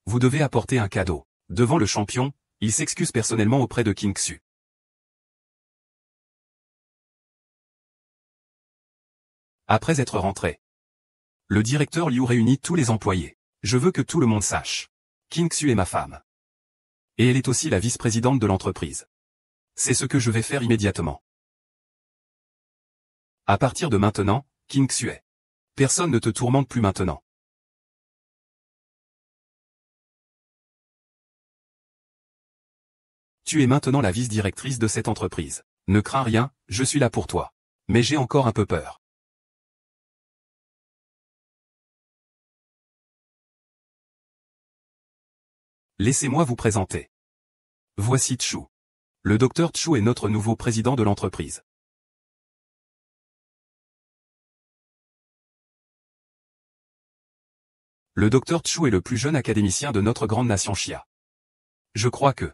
vous devez apporter un cadeau. Devant le champion, il s'excuse personnellement auprès de King Xu. Après être rentré, le directeur Liu réunit tous les employés. Je veux que tout le monde sache. King Xu est ma femme. Et elle est aussi la vice-présidente de l'entreprise. C'est ce que je vais faire immédiatement. À partir de maintenant, King Xu est. Personne ne te tourmente plus maintenant. Tu es maintenant la vice-directrice de cette entreprise. Ne crains rien, je suis là pour toi. Mais j'ai encore un peu peur. Laissez-moi vous présenter. Voici Chu. Le docteur Chu est notre nouveau président de l'entreprise. Le docteur Chu est le plus jeune académicien de notre grande nation Xia. Je crois que,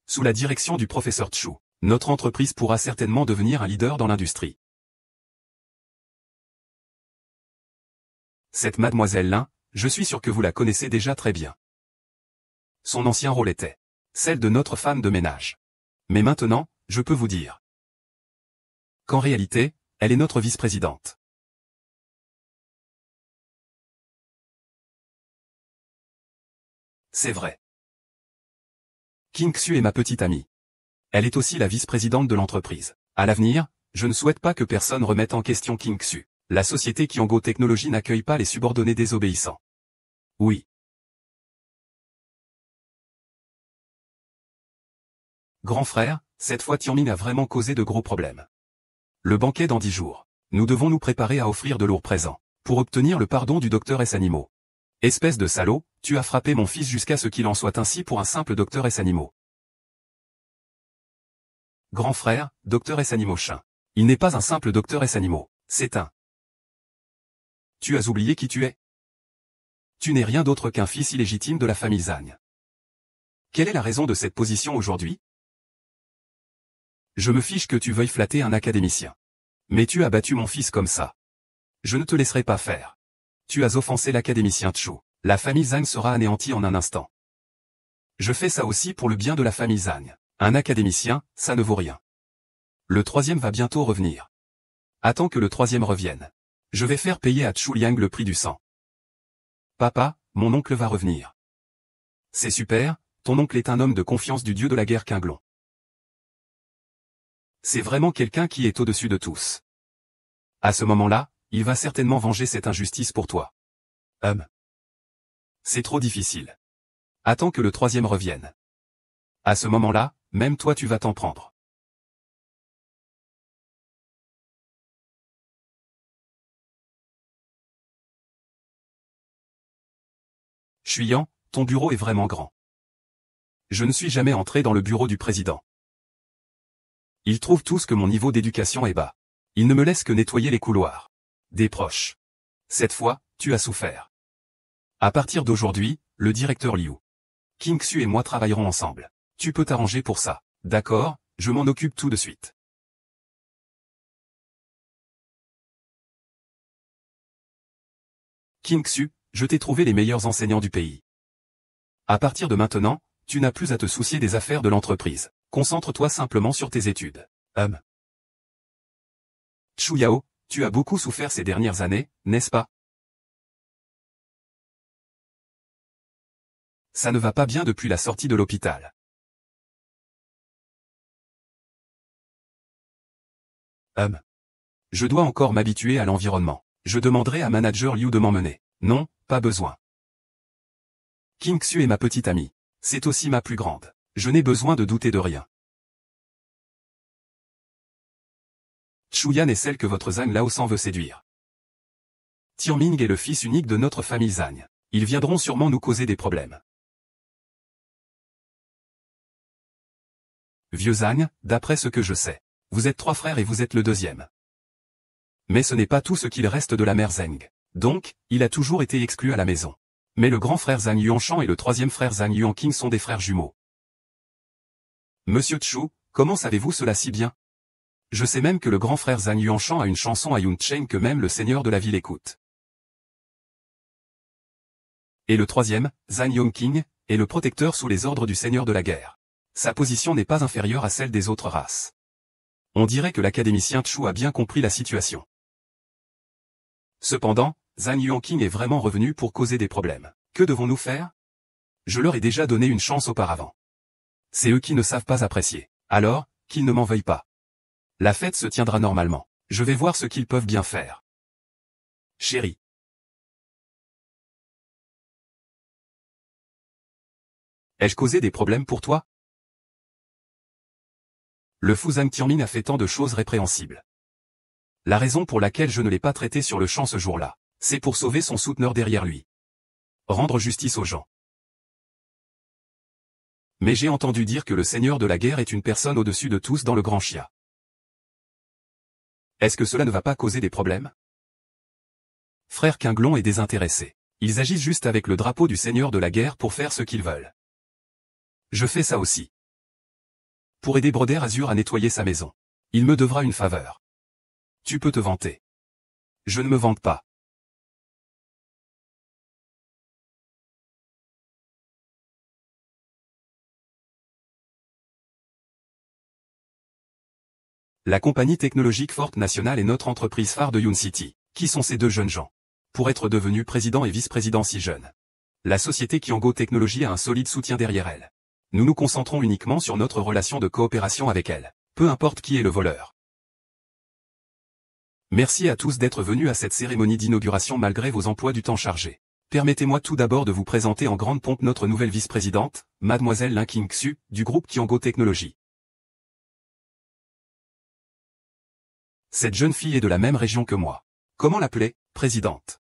sous la direction du professeur Chu, notre entreprise pourra certainement devenir un leader dans l'industrie. Cette mademoiselle Lin, je suis sûr que vous la connaissez déjà très bien. Son ancien rôle était celle de notre femme de ménage. Mais maintenant, je peux vous dire qu'en réalité, elle est notre vice-présidente. C'est vrai. King Xu est ma petite amie. Elle est aussi la vice-présidente de l'entreprise. À l'avenir, je ne souhaite pas que personne remette en question King Xu. La société Qiango Technology n'accueille pas les subordonnés désobéissants. Oui. Grand frère, cette fois Tianming a vraiment causé de gros problèmes. Le banquet dans 10 jours. Nous devons nous préparer à offrir de lourds présents, pour obtenir le pardon du docteur S. Animaux. Espèce de salaud, tu as frappé mon fils jusqu'à ce qu'il en soit ainsi pour un simple docteur S. Animaux. Grand frère, docteur S. Animaux chien. Il n'est pas un simple docteur S. Animaux, c'est un. Tu as oublié qui tu es? Tu n'es rien d'autre qu'un fils illégitime de la famille Zhang. Quelle est la raison de cette position aujourd'hui? Je me fiche que tu veuilles flatter un académicien. Mais tu as battu mon fils comme ça. Je ne te laisserai pas faire. Tu as offensé l'académicien Chu. La famille Zhang sera anéantie en un instant. Je fais ça aussi pour le bien de la famille Zhang. Un académicien, ça ne vaut rien. Le troisième va bientôt revenir. Attends que le troisième revienne. Je vais faire payer à Chu Liang le prix du sang. Papa, mon oncle va revenir. C'est super, ton oncle est un homme de confiance du dieu de la guerre Qinglong. C'est vraiment quelqu'un qui est au-dessus de tous. À ce moment-là, il va certainement venger cette injustice pour toi. C'est trop difficile. Attends que le troisième revienne. À ce moment-là, même toi tu vas t'en prendre. Chuyan, ton bureau est vraiment grand. Je ne suis jamais entré dans le bureau du président. Ils trouvent tous que mon niveau d'éducation est bas. Ils ne me laissent que nettoyer les couloirs. Des proches. Cette fois, tu as souffert. À partir d'aujourd'hui, le directeur Liu, King Xu et moi travaillerons ensemble. Tu peux t'arranger pour ça. D'accord, je m'en occupe tout de suite. King Xu, je t'ai trouvé les meilleurs enseignants du pays. À partir de maintenant, tu n'as plus à te soucier des affaires de l'entreprise. Concentre-toi simplement sur tes études. Chu Yao, tu as beaucoup souffert ces dernières années, n'est-ce pas? Ça ne va pas bien depuis la sortie de l'hôpital. Je dois encore m'habituer à l'environnement. Je demanderai à manager Liu de m'emmener. Non, pas besoin. King Xu est ma petite amie. C'est aussi ma plus grande. Je n'ai besoin de douter de rien. Chu Yan est celle que votre Zhang Laosan veut séduire. Tianming est le fils unique de notre famille Zhang. Ils viendront sûrement nous causer des problèmes. Vieux Zhang, d'après ce que je sais. Vous êtes 3 frères et vous êtes le deuxième. Mais ce n'est pas tout ce qu'il reste de la mère Zheng. Donc, il a toujours été exclu à la maison. Mais le grand frère Zhang Yuanshan et le troisième frère Zhang Yuanqing sont des frères jumeaux. Monsieur Chu, comment savez-vous cela si bien? Je sais même que le grand frère Zhang Yuanshan a une chanson à Yuncheng que même le seigneur de la ville écoute. Et le troisième, Zhang Yuanqing, est le protecteur sous les ordres du seigneur de la guerre. Sa position n'est pas inférieure à celle des autres races. On dirait que l'académicien Chu a bien compris la situation. Cependant, Zhang Yuanqing est vraiment revenu pour causer des problèmes. Que devons-nous faire? Je leur ai déjà donné une chance auparavant. C'est eux qui ne savent pas apprécier. Alors, qu'ils ne m'en veuillent pas. La fête se tiendra normalement. Je vais voir ce qu'ils peuvent bien faire. Chérie. Ai-je causé des problèmes pour toi? Le fou Zhang Tianmin a fait tant de choses répréhensibles. La raison pour laquelle je ne l'ai pas traité sur le champ ce jour-là, c'est pour sauver son souteneur derrière lui. Rendre justice aux gens. Mais j'ai entendu dire que le seigneur de la guerre est une personne au-dessus de tous dans le Grand Xia. Est-ce que cela ne va pas causer des problèmes? Frère Qinglong est désintéressé. Ils agissent juste avec le drapeau du seigneur de la guerre pour faire ce qu'ils veulent. Je fais ça aussi. Pour aider Broder Azur à nettoyer sa maison. Il me devra une faveur. Tu peux te vanter. Je ne me vante pas. La compagnie technologique Forte Nationale est notre entreprise phare de Yun City. Qui sont ces deux jeunes gens? Pour être devenu président et vice-président si jeune. La société Qiango Technology a un solide soutien derrière elle. Nous nous concentrons uniquement sur notre relation de coopération avec elle. Peu importe qui est le voleur. Merci à tous d'être venus à cette cérémonie d'inauguration malgré vos emplois du temps chargés. Permettez-moi tout d'abord de vous présenter en grande pompe notre nouvelle vice-présidente, Mademoiselle Lin Qingxu, du groupe Qiango Technology. Cette jeune fille est de la même région que moi. Comment l'appeler? Présidente.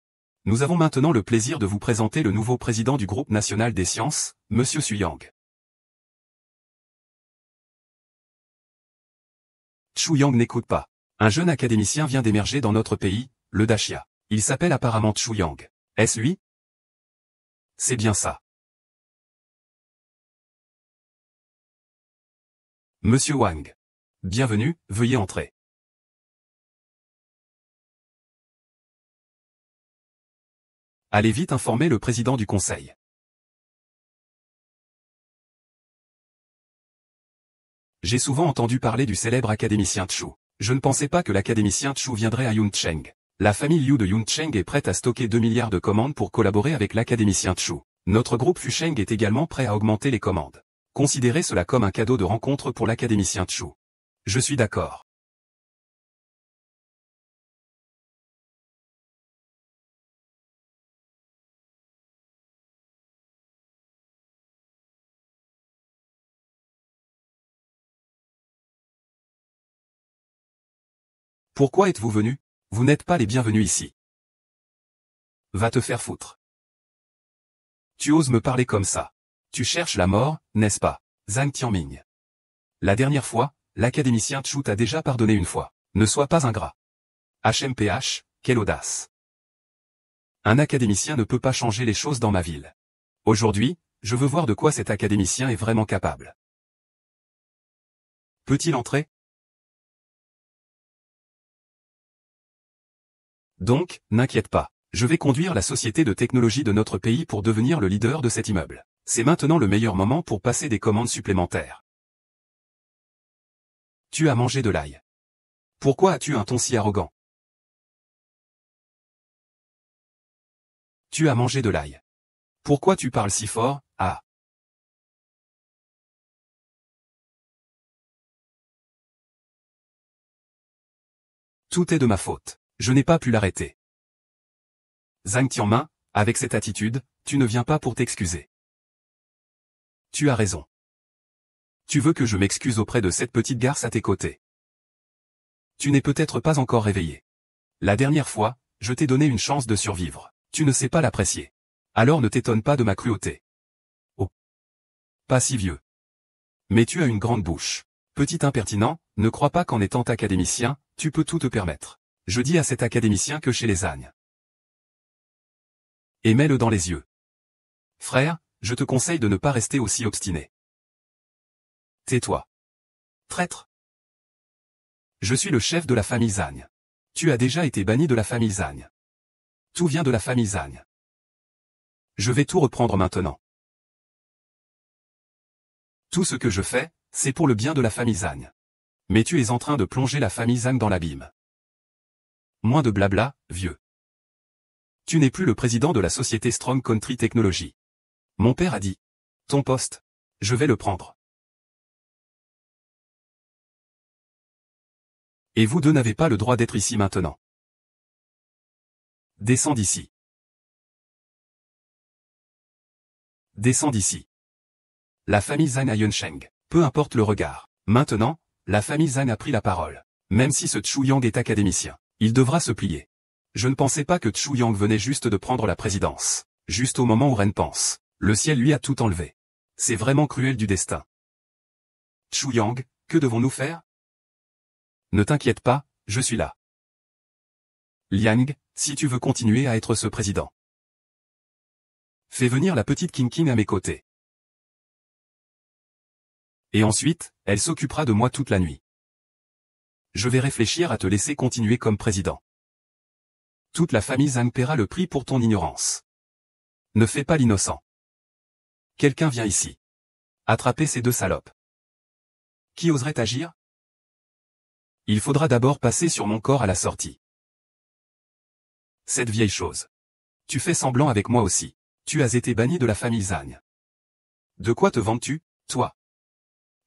Nous avons maintenant le plaisir de vous présenter le nouveau président du groupe national des sciences, Monsieur Xu Yang. Xu Yang n'écoute pas. Un jeune académicien vient d'émerger dans notre pays, le Daxia. Il s'appelle apparemment Xu Yang. Est-ce lui? C'est bien ça. Monsieur Wang. Bienvenue, veuillez entrer. Allez vite informer le président du conseil. J'ai souvent entendu parler du célèbre académicien Chu. Je ne pensais pas que l'académicien Chu viendrait à Yuncheng. La famille Liu de Yuncheng est prête à stocker 2 milliards de commandes pour collaborer avec l'académicien Chu. Notre groupe Fusheng est également prêt à augmenter les commandes. Considérez cela comme un cadeau de rencontre pour l'académicien Chu. Je suis d'accord. Pourquoi êtes-vous venu? Vous n'êtes pas les bienvenus ici. Va te faire foutre. Tu oses me parler comme ça. Tu cherches la mort, n'est-ce pas? Zhang Tianming. La dernière fois, l'académicien Chu t'a déjà pardonné une fois. Ne sois pas ingrat. HMPH, quelle audace. Un académicien ne peut pas changer les choses dans ma ville. Aujourd'hui, je veux voir de quoi cet académicien est vraiment capable. Peut-il entrer? Donc, n'inquiète pas. Je vais conduire la société de technologie de notre pays pour devenir le leader de cet immeuble. C'est maintenant le meilleur moment pour passer des commandes supplémentaires. Tu as mangé de l'ail. Pourquoi as-tu un ton si arrogant? Tu as mangé de l'ail. Pourquoi tu parles si fort? Ah. Tout est de ma faute. Je n'ai pas pu l'arrêter. Zhang Tianmin, avec cette attitude, tu ne viens pas pour t'excuser. Tu as raison. Tu veux que je m'excuse auprès de cette petite garce à tes côtés. Tu n'es peut-être pas encore réveillé. La dernière fois, je t'ai donné une chance de survivre. Tu ne sais pas l'apprécier. Alors ne t'étonne pas de ma cruauté. Oh. Pas si vieux. Mais tu as une grande bouche. Petit impertinent, ne crois pas qu'en étant académicien, tu peux tout te permettre. Je dis à cet académicien que chez les ânes. Et mets-le dans les yeux. Frère, je te conseille de ne pas rester aussi obstiné. Tais-toi. Traître. Je suis le chef de la famille Zhang. Tu as déjà été banni de la famille Zhang. Tout vient de la famille Zhang. Je vais tout reprendre maintenant. Tout ce que je fais, c'est pour le bien de la famille Zhang. Mais tu es en train de plonger la famille Zhang dans l'abîme. Moins de blabla, vieux. Tu n'es plus le président de la société Strong Country Technology. Mon père a dit. Ton poste. Je vais le prendre. Et vous deux n'avez pas le droit d'être ici maintenant. Descends d'ici. Descends d'ici. La famille Zhang a Yunsheng. Peu importe le regard. Maintenant, la famille Zhang a pris la parole. Même si ce Chu Yang est académicien, il devra se plier. Je ne pensais pas que Chu Yang venait juste de prendre la présidence. Juste au moment où Ren pense. Le ciel lui a tout enlevé. C'est vraiment cruel du destin. Chu Yang, que devons-nous faire? Ne t'inquiète pas, je suis là. Liang, si tu veux continuer à être ce président. Fais venir la petite Qing Qing à mes côtés. Et ensuite, elle s'occupera de moi toute la nuit. Je vais réfléchir à te laisser continuer comme président. Toute la famille Zhang paiera le prix pour ton ignorance. Ne fais pas l'innocent. Quelqu'un vient ici. Attraper ces deux salopes. Qui oserait agir? Il faudra d'abord passer sur mon corps à la sortie. Cette vieille chose. Tu fais semblant avec moi aussi. Tu as été banni de la famille Zhang. De quoi te vantes-tu, toi?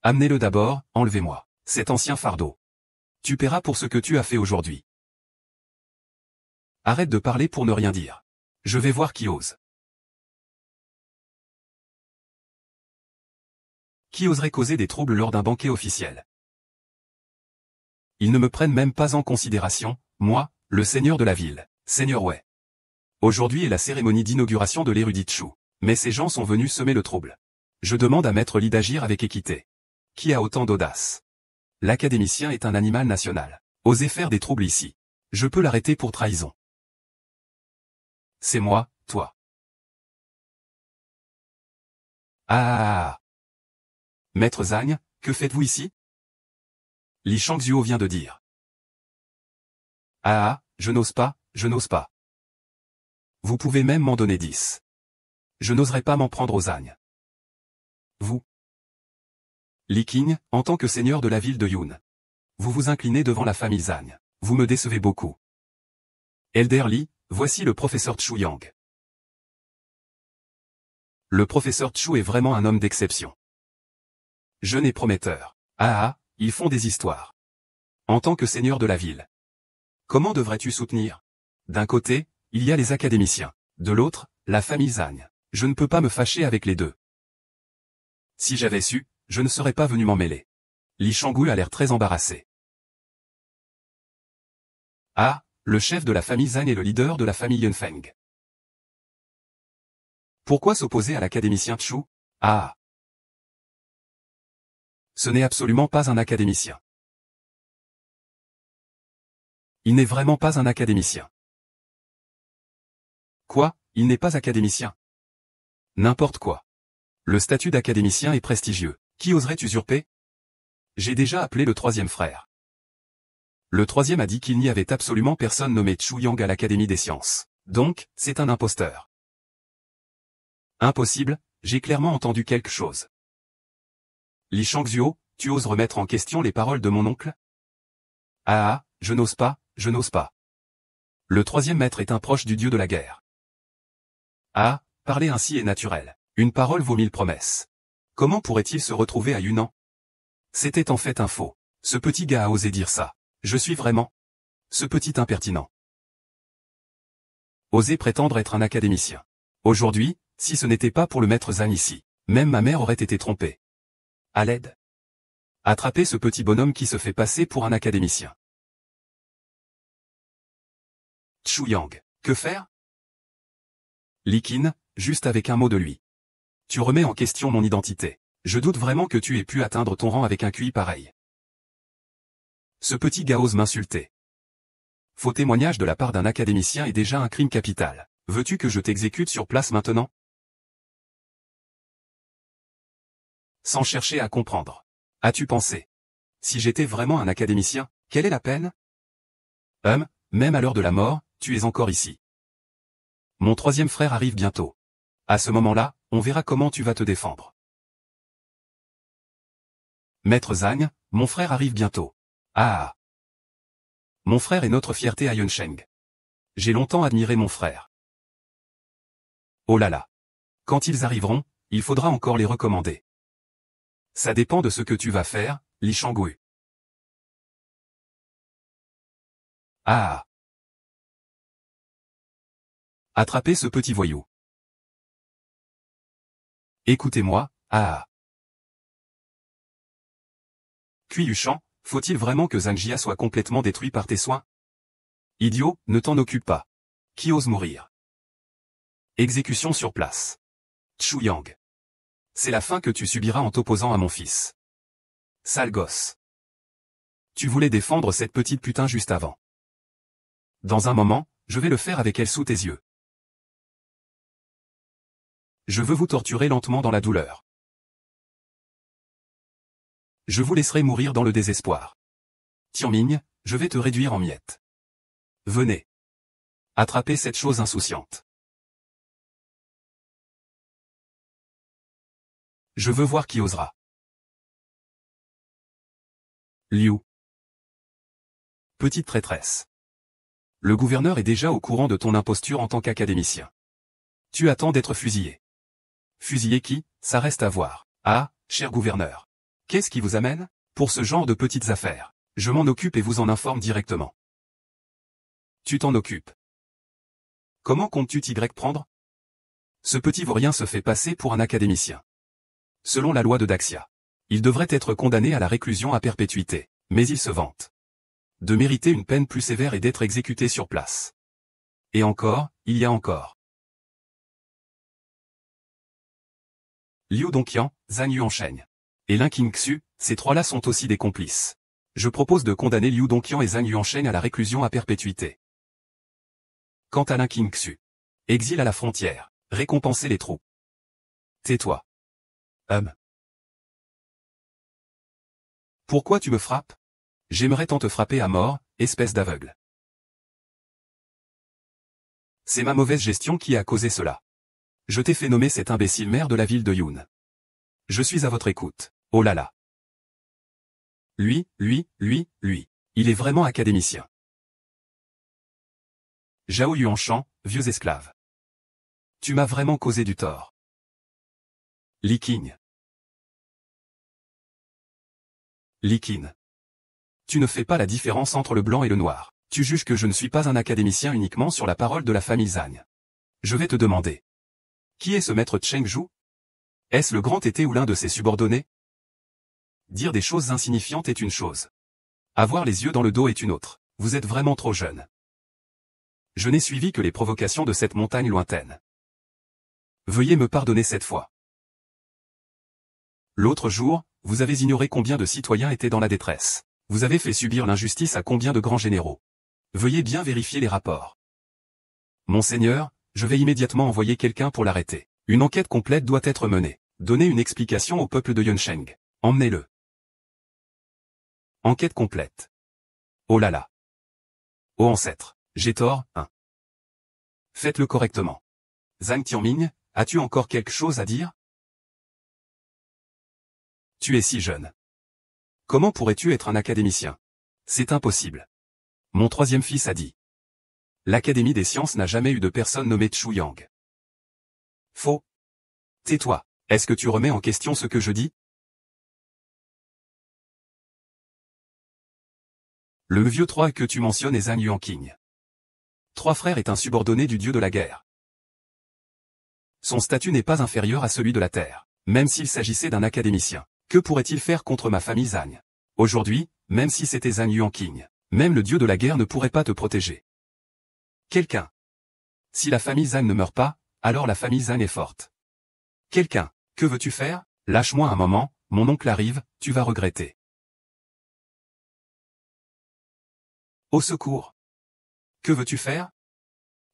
Amenez-le d'abord, enlevez-moi cet ancien fardeau. Tu paieras pour ce que tu as fait aujourd'hui. Arrête de parler pour ne rien dire. Je vais voir qui ose. Qui oserait causer des troubles lors d'un banquet officiel? Ils ne me prennent même pas en considération, moi, le seigneur de la ville, Seigneur Wei. Aujourd'hui est la cérémonie d'inauguration de l'érudit Chu. Mais ces gens sont venus semer le trouble. Je demande à Maître Li d'agir avec équité. Qui a autant d'audace? L'académicien est un animal national. Osez faire des troubles ici. Je peux l'arrêter pour trahison. C'est moi, toi. Ah. Maître Zhang, que faites-vous ici? Li Shangzuo vient de dire. Ah, je n'ose pas, je n'ose pas. Vous pouvez même m'en donner 10. Je n'oserais pas m'en prendre aux Zhang. Vous. Li Qing, en tant que seigneur de la ville de Yun. Vous vous inclinez devant la famille Zhang. Vous me décevez beaucoup. Elder Li, voici le professeur Chu Yang. Le professeur Chu est vraiment un homme d'exception. Jeune et prometteur. Ah, ils font des histoires. En tant que seigneur de la ville. Comment devrais-tu soutenir? D'un côté, il y a les académiciens. De l'autre, la famille Zhang. Je ne peux pas me fâcher avec les deux. Si j'avais su, je ne serais pas venu m'en mêler. Li Shangui a l'air très embarrassé. Ah, le chef de la famille Zhang est le leader de la famille Yunfeng. Pourquoi s'opposer à l'académicien Chu? Ah. Ce n'est absolument pas un académicien. Il n'est vraiment pas un académicien. Quoi, il n'est pas académicien? N'importe quoi. Le statut d'académicien est prestigieux. Qui oserait usurper? J'ai déjà appelé le troisième frère. Le troisième a dit qu'il n'y avait absolument personne nommé Chu Yang à l'Académie des sciences. Donc, c'est un imposteur. Impossible, j'ai clairement entendu quelque chose. Li Shangzuo, tu oses remettre en question les paroles de mon oncle? Ah, je n'ose pas, je n'ose pas. Le troisième maître est un proche du dieu de la guerre. Ah, parler ainsi est naturel. Une parole vaut 1000 promesses. Comment pourrait-il se retrouver à Yunnan? C'était en fait un faux. Ce petit gars a osé dire ça. Je suis vraiment... Ce petit impertinent. Oser prétendre être un académicien. Aujourd'hui, si ce n'était pas pour le maître Zhang ici, même ma mère aurait été trompée. À l'aide. Attraper ce petit bonhomme qui se fait passer pour un académicien. Chu Yang. Que faire? Li Qin, juste avec un mot de lui. Tu remets en question mon identité. Je doute vraiment que tu aies pu atteindre ton rang avec un QI pareil. Ce petit gars ose m'insulter. Faux témoignage de la part d'un académicien est déjà un crime capital. Veux-tu que je t'exécute sur place maintenant? Sans chercher à comprendre. As-tu pensé? Si j'étais vraiment un académicien, quelle est la peine? Même à l'heure de la mort, tu es encore ici. Mon troisième frère arrive bientôt. À ce moment-là, on verra comment tu vas te défendre. Maître Zhang, mon frère arrive bientôt. Ah. Mon frère est notre fierté à Yunsheng. J'ai longtemps admiré mon frère. Oh là là. Quand ils arriveront, il faudra encore les recommander. Ça dépend de ce que tu vas faire, Li Shangui. Ah. Attrapez ce petit voyou. Écoutez-moi, ah. Cui Yuchan, faut-il vraiment que Zhang Jia soit complètement détruit par tes soins? Idiot, ne t'en occupe pas. Qui ose mourir? Exécution sur place. Chu Yang. C'est la fin que tu subiras en t'opposant à mon fils. Sale gosse. Tu voulais défendre cette petite putain juste avant. Dans un moment, je vais le faire avec elle sous tes yeux. Je veux vous torturer lentement dans la douleur. Je vous laisserai mourir dans le désespoir. Tianming, je vais te réduire en miettes. Venez. Attrapez cette chose insouciante. Je veux voir qui osera. Liu. Petite traîtresse. Le gouverneur est déjà au courant de ton imposture en tant qu'académicien. Tu attends d'être fusillé. Fusiller qui, ça reste à voir. Ah, cher gouverneur. Qu'est-ce qui vous amène? Pour ce genre de petites affaires, je m'en occupe et vous en informe directement. Tu t'en occupes. Comment comptes-tu t'y prendre? Ce petit vaurien se fait passer pour un académicien. Selon la loi de Daxia, il devrait être condamné à la réclusion à perpétuité, mais il se vante de mériter une peine plus sévère et d'être exécuté sur place. Et encore, il y a encore. Liu Dongqian, Zhang Yuansheng et Lin Qingxu, ces trois-là sont aussi des complices. Je propose de condamner Liu Dongqian et Zhang Yuansheng à la réclusion à perpétuité. Quant à Lin Qingxu, exil à la frontière, récompenser les troupes. Tais-toi. Pourquoi tu me frappes? J'aimerais tant te frapper à mort, espèce d'aveugle. C'est ma mauvaise gestion qui a causé cela. Je t'ai fait nommer cet imbécile maire de la ville de Yun. Je suis à votre écoute. Oh là là. Lui, il est vraiment académicien. Zhao Yuanshan, vieux esclave. Tu m'as vraiment causé du tort. Li Qin. Li Qin. Tu ne fais pas la différence entre le blanc et le noir. Tu juges que je ne suis pas un académicien uniquement sur la parole de la famille Zhang. Je vais te demander. Qui est ce maître Cheng Zhu? Est-ce le grand tété ou l'un de ses subordonnés? Dire des choses insignifiantes est une chose. Avoir les yeux dans le dos est une autre. Vous êtes vraiment trop jeune. Je n'ai suivi que les provocations de cette montagne lointaine. Veuillez me pardonner cette fois. L'autre jour, vous avez ignoré combien de citoyens étaient dans la détresse. Vous avez fait subir l'injustice à combien de grands généraux. Veuillez bien vérifier les rapports. Monseigneur, je vais immédiatement envoyer quelqu'un pour l'arrêter. Une enquête complète doit être menée. Donnez une explication au peuple de Yunsheng. Emmenez-le. Enquête complète. Oh là là. Ô ancêtre, j'ai tort, hein. Faites-le correctement. Zhang Tianming, as-tu encore quelque chose à dire? Tu es si jeune. Comment pourrais-tu être un académicien? C'est impossible. Mon troisième fils a dit. L'Académie des sciences n'a jamais eu de personne nommée Chu Yang. Faux. Tais-toi. Est-ce que tu remets en question ce que je dis? Le vieux 3 que tu mentionnes est Zhang Yuanqing. Trois frères est un subordonné du dieu de la guerre. Son statut n'est pas inférieur à celui de la terre, même s'il s'agissait d'un académicien. Que pourrait-il faire contre ma famille Zhang? Aujourd'hui, même si c'était Zhang Yuanqing, même le dieu de la guerre ne pourrait pas te protéger. Quelqu'un. Si la famille Zhang ne meurt pas, alors la famille Zhang est forte. Quelqu'un. Que veux-tu faire? Lâche-moi un moment, mon oncle arrive, tu vas regretter. Au secours. Que veux-tu faire?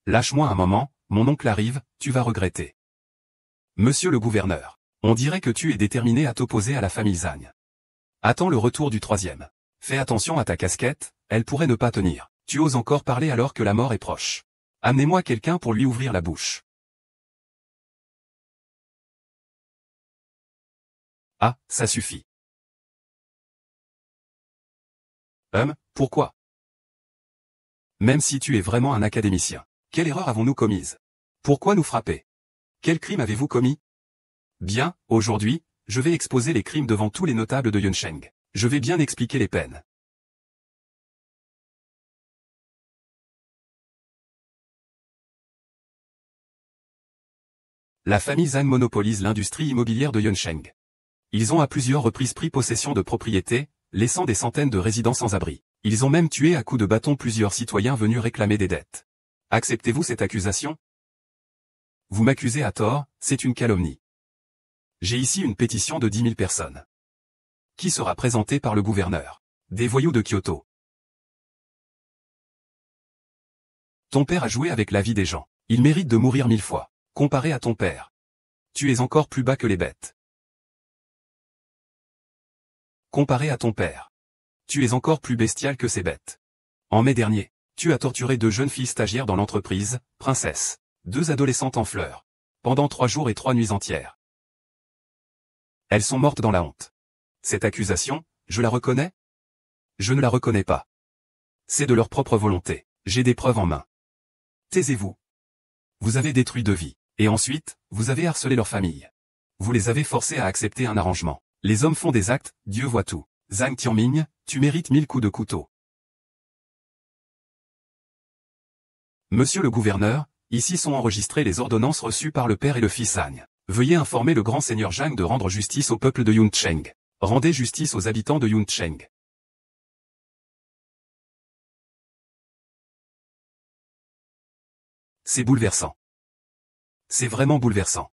Lâche-moi un moment, mon oncle arrive, tu vas regretter. Monsieur le gouverneur, on dirait que tu es déterminé à t'opposer à la famille Zhang. Attends le retour du troisième. Fais attention à ta casquette, elle pourrait ne pas tenir. Tu oses encore parler alors que la mort est proche. Amenez-moi quelqu'un pour lui ouvrir la bouche. Ah, ça suffit. Pourquoi? Même si tu es vraiment un académicien, quelle erreur avons-nous commise? Pourquoi nous frapper? Quel crime avez-vous commis? Bien, aujourd'hui, je vais exposer les crimes devant tous les notables de Yuncheng. Je vais bien expliquer les peines. La famille Zhang monopolise l'industrie immobilière de Yuncheng. Ils ont à plusieurs reprises pris possession de propriétés, laissant des centaines de résidents sans abri. Ils ont même tué à coups de bâton plusieurs citoyens venus réclamer des dettes. Acceptez-vous cette accusation? Vous m'accusez à tort, c'est une calomnie. J'ai ici une pétition de 10 000 personnes. Qui sera présentée par le gouverneur? Des voyous de Kyoto. Ton père a joué avec la vie des gens. Il mérite de mourir 1000 fois. Comparé à ton père. Tu es encore plus bas que les bêtes. Comparé à ton père. Tu es encore plus bestial que ces bêtes. En mai dernier, tu as torturé 2 jeunes filles stagiaires dans l'entreprise, Princesse. 2 adolescentes en fleurs. Pendant 3 jours et 3 nuits entières. Elles sont mortes dans la honte. Cette accusation, je la reconnais? Je ne la reconnais pas. C'est de leur propre volonté. J'ai des preuves en main. Taisez-vous. Vous avez détruit 2 vies. Et ensuite, vous avez harcelé leur famille. Vous les avez forcés à accepter un arrangement. Les hommes font des actes, Dieu voit tout. Zhang Tianming, tu mérites 1000 coups de couteau. Monsieur le gouverneur, ici sont enregistrées les ordonnances reçues par le père et le fils Zhang. Veuillez informer le grand seigneur Zhang de rendre justice au peuple de Yuncheng. Rendez justice aux habitants de Yuncheng. C'est bouleversant. C'est vraiment bouleversant.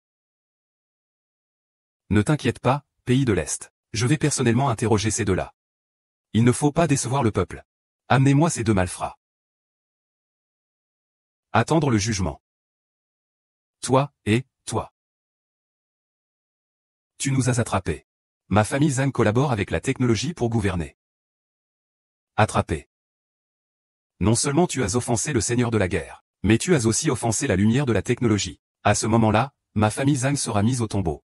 Ne t'inquiète pas, pays de l'Est. Je vais personnellement interroger ces 2-là. Il ne faut pas décevoir le peuple. Amenez-moi ces 2 malfrats. Attendre le jugement. Toi, et, toi. Tu nous as attrapés. Ma famille Zhang collabore avec la technologie pour gouverner. Attrapé. Non seulement tu as offensé le seigneur de la guerre, mais tu as aussi offensé la lumière de la technologie. À ce moment-là, ma famille Zhang sera mise au tombeau.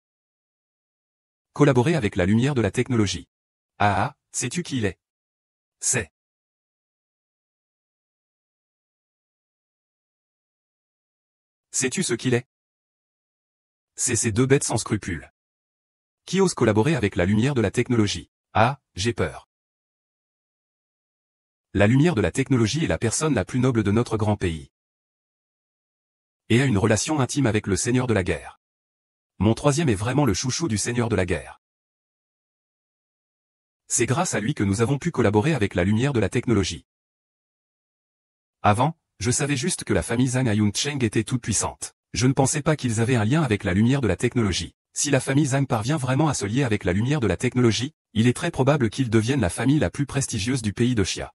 Collaborer avec la lumière de la technologie. Ah, sais-tu qui il est? C'est. Sais-tu ce qu'il est? C'est ces 2 bêtes sans scrupules. Qui ose collaborer avec la lumière de la technologie? Ah, j'ai peur. La lumière de la technologie est la personne la plus noble de notre grand pays. Et a une relation intime avec le seigneur de la guerre. Mon troisième est vraiment le chouchou du seigneur de la guerre. C'est grâce à lui que nous avons pu collaborer avec la lumière de la technologie. Avant, je savais juste que la famille Zhang à Yuncheng était toute puissante. Je ne pensais pas qu'ils avaient un lien avec la lumière de la technologie. Si la famille Zhang parvient vraiment à se lier avec la lumière de la technologie, il est très probable qu'ils deviennent la famille la plus prestigieuse du pays de Xia.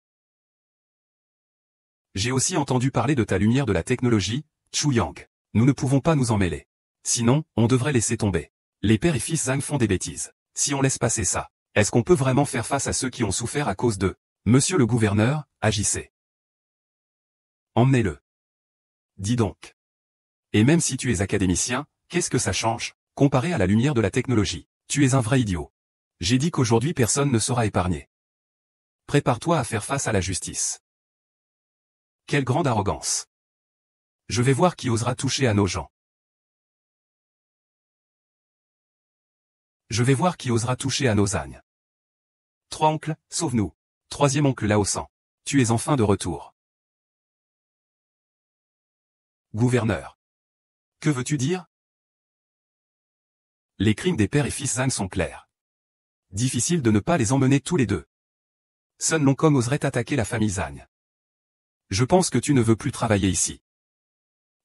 J'ai aussi entendu parler de ta lumière de la technologie, Chu Yang. Nous ne pouvons pas nous en mêler. Sinon, on devrait laisser tomber. Les pères et fils Zhang font des bêtises. Si on laisse passer ça, est-ce qu'on peut vraiment faire face à ceux qui ont souffert à cause d'eux? Monsieur le gouverneur, agissez. Emmenez-le. Dis donc. Et même si tu es académicien, qu'est-ce que ça change, comparé à la lumière de la technologie? Tu es un vrai idiot. J'ai dit qu'aujourd'hui personne ne sera épargné. Prépare-toi à faire face à la justice. Quelle grande arrogance. Je vais voir qui osera toucher à nos gens. Je vais voir qui osera toucher à nos ânes. 3 oncles, sauve-nous. 3e oncle Laosan. Tu es enfin de retour. Gouverneur. Que veux-tu dire? Les crimes des pères et fils Zhang sont clairs. Difficile de ne pas les emmener tous les deux. Sun Longkong oserait attaquer la famille Zhang. Je pense que tu ne veux plus travailler ici.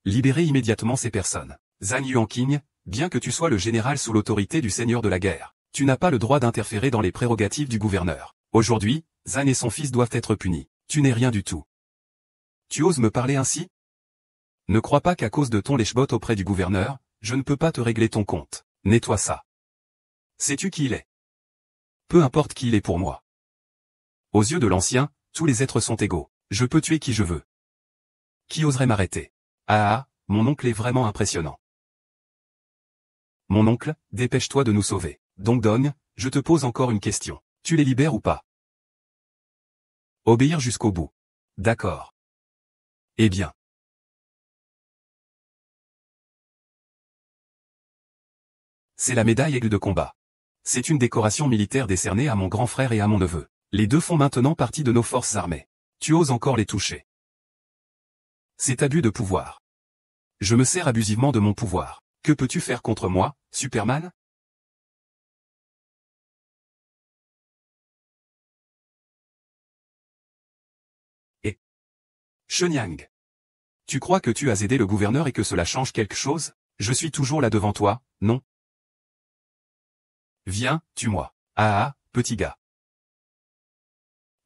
Libérez immédiatement ces personnes. Zhang Yuanqing, bien que tu sois le général sous l'autorité du seigneur de la guerre, tu n'as pas le droit d'interférer dans les prérogatives du gouverneur. Aujourd'hui, Zhang et son fils doivent être punis. Tu n'es rien du tout. Tu oses me parler ainsi? Ne crois pas qu'à cause de ton lèche-botte auprès du gouverneur, je ne peux pas te régler ton compte. Nettoie ça. Sais-tu qui il est? Peu importe qui il est pour moi. Aux yeux de l'ancien, tous les êtres sont égaux. Je peux tuer qui je veux. Qui oserait m'arrêter? Ah, mon oncle est vraiment impressionnant. Mon oncle, dépêche-toi de nous sauver. Donc Dong, je te pose encore une question. Tu les libères ou pas? Obéir jusqu'au bout. D'accord. Eh bien. C'est la médaille Aigle de combat. C'est une décoration militaire décernée à mon grand frère et à mon neveu. Les deux font maintenant partie de nos forces armées. Tu oses encore les toucher. C'est abus de pouvoir. Je me sers abusivement de mon pouvoir. Que peux-tu faire contre moi, Superman? Et Shenyang. Tu crois que tu as aidé le gouverneur et que cela change quelque chose? Je suis toujours là devant toi, non? Viens, tue-moi. Ah, petit gars.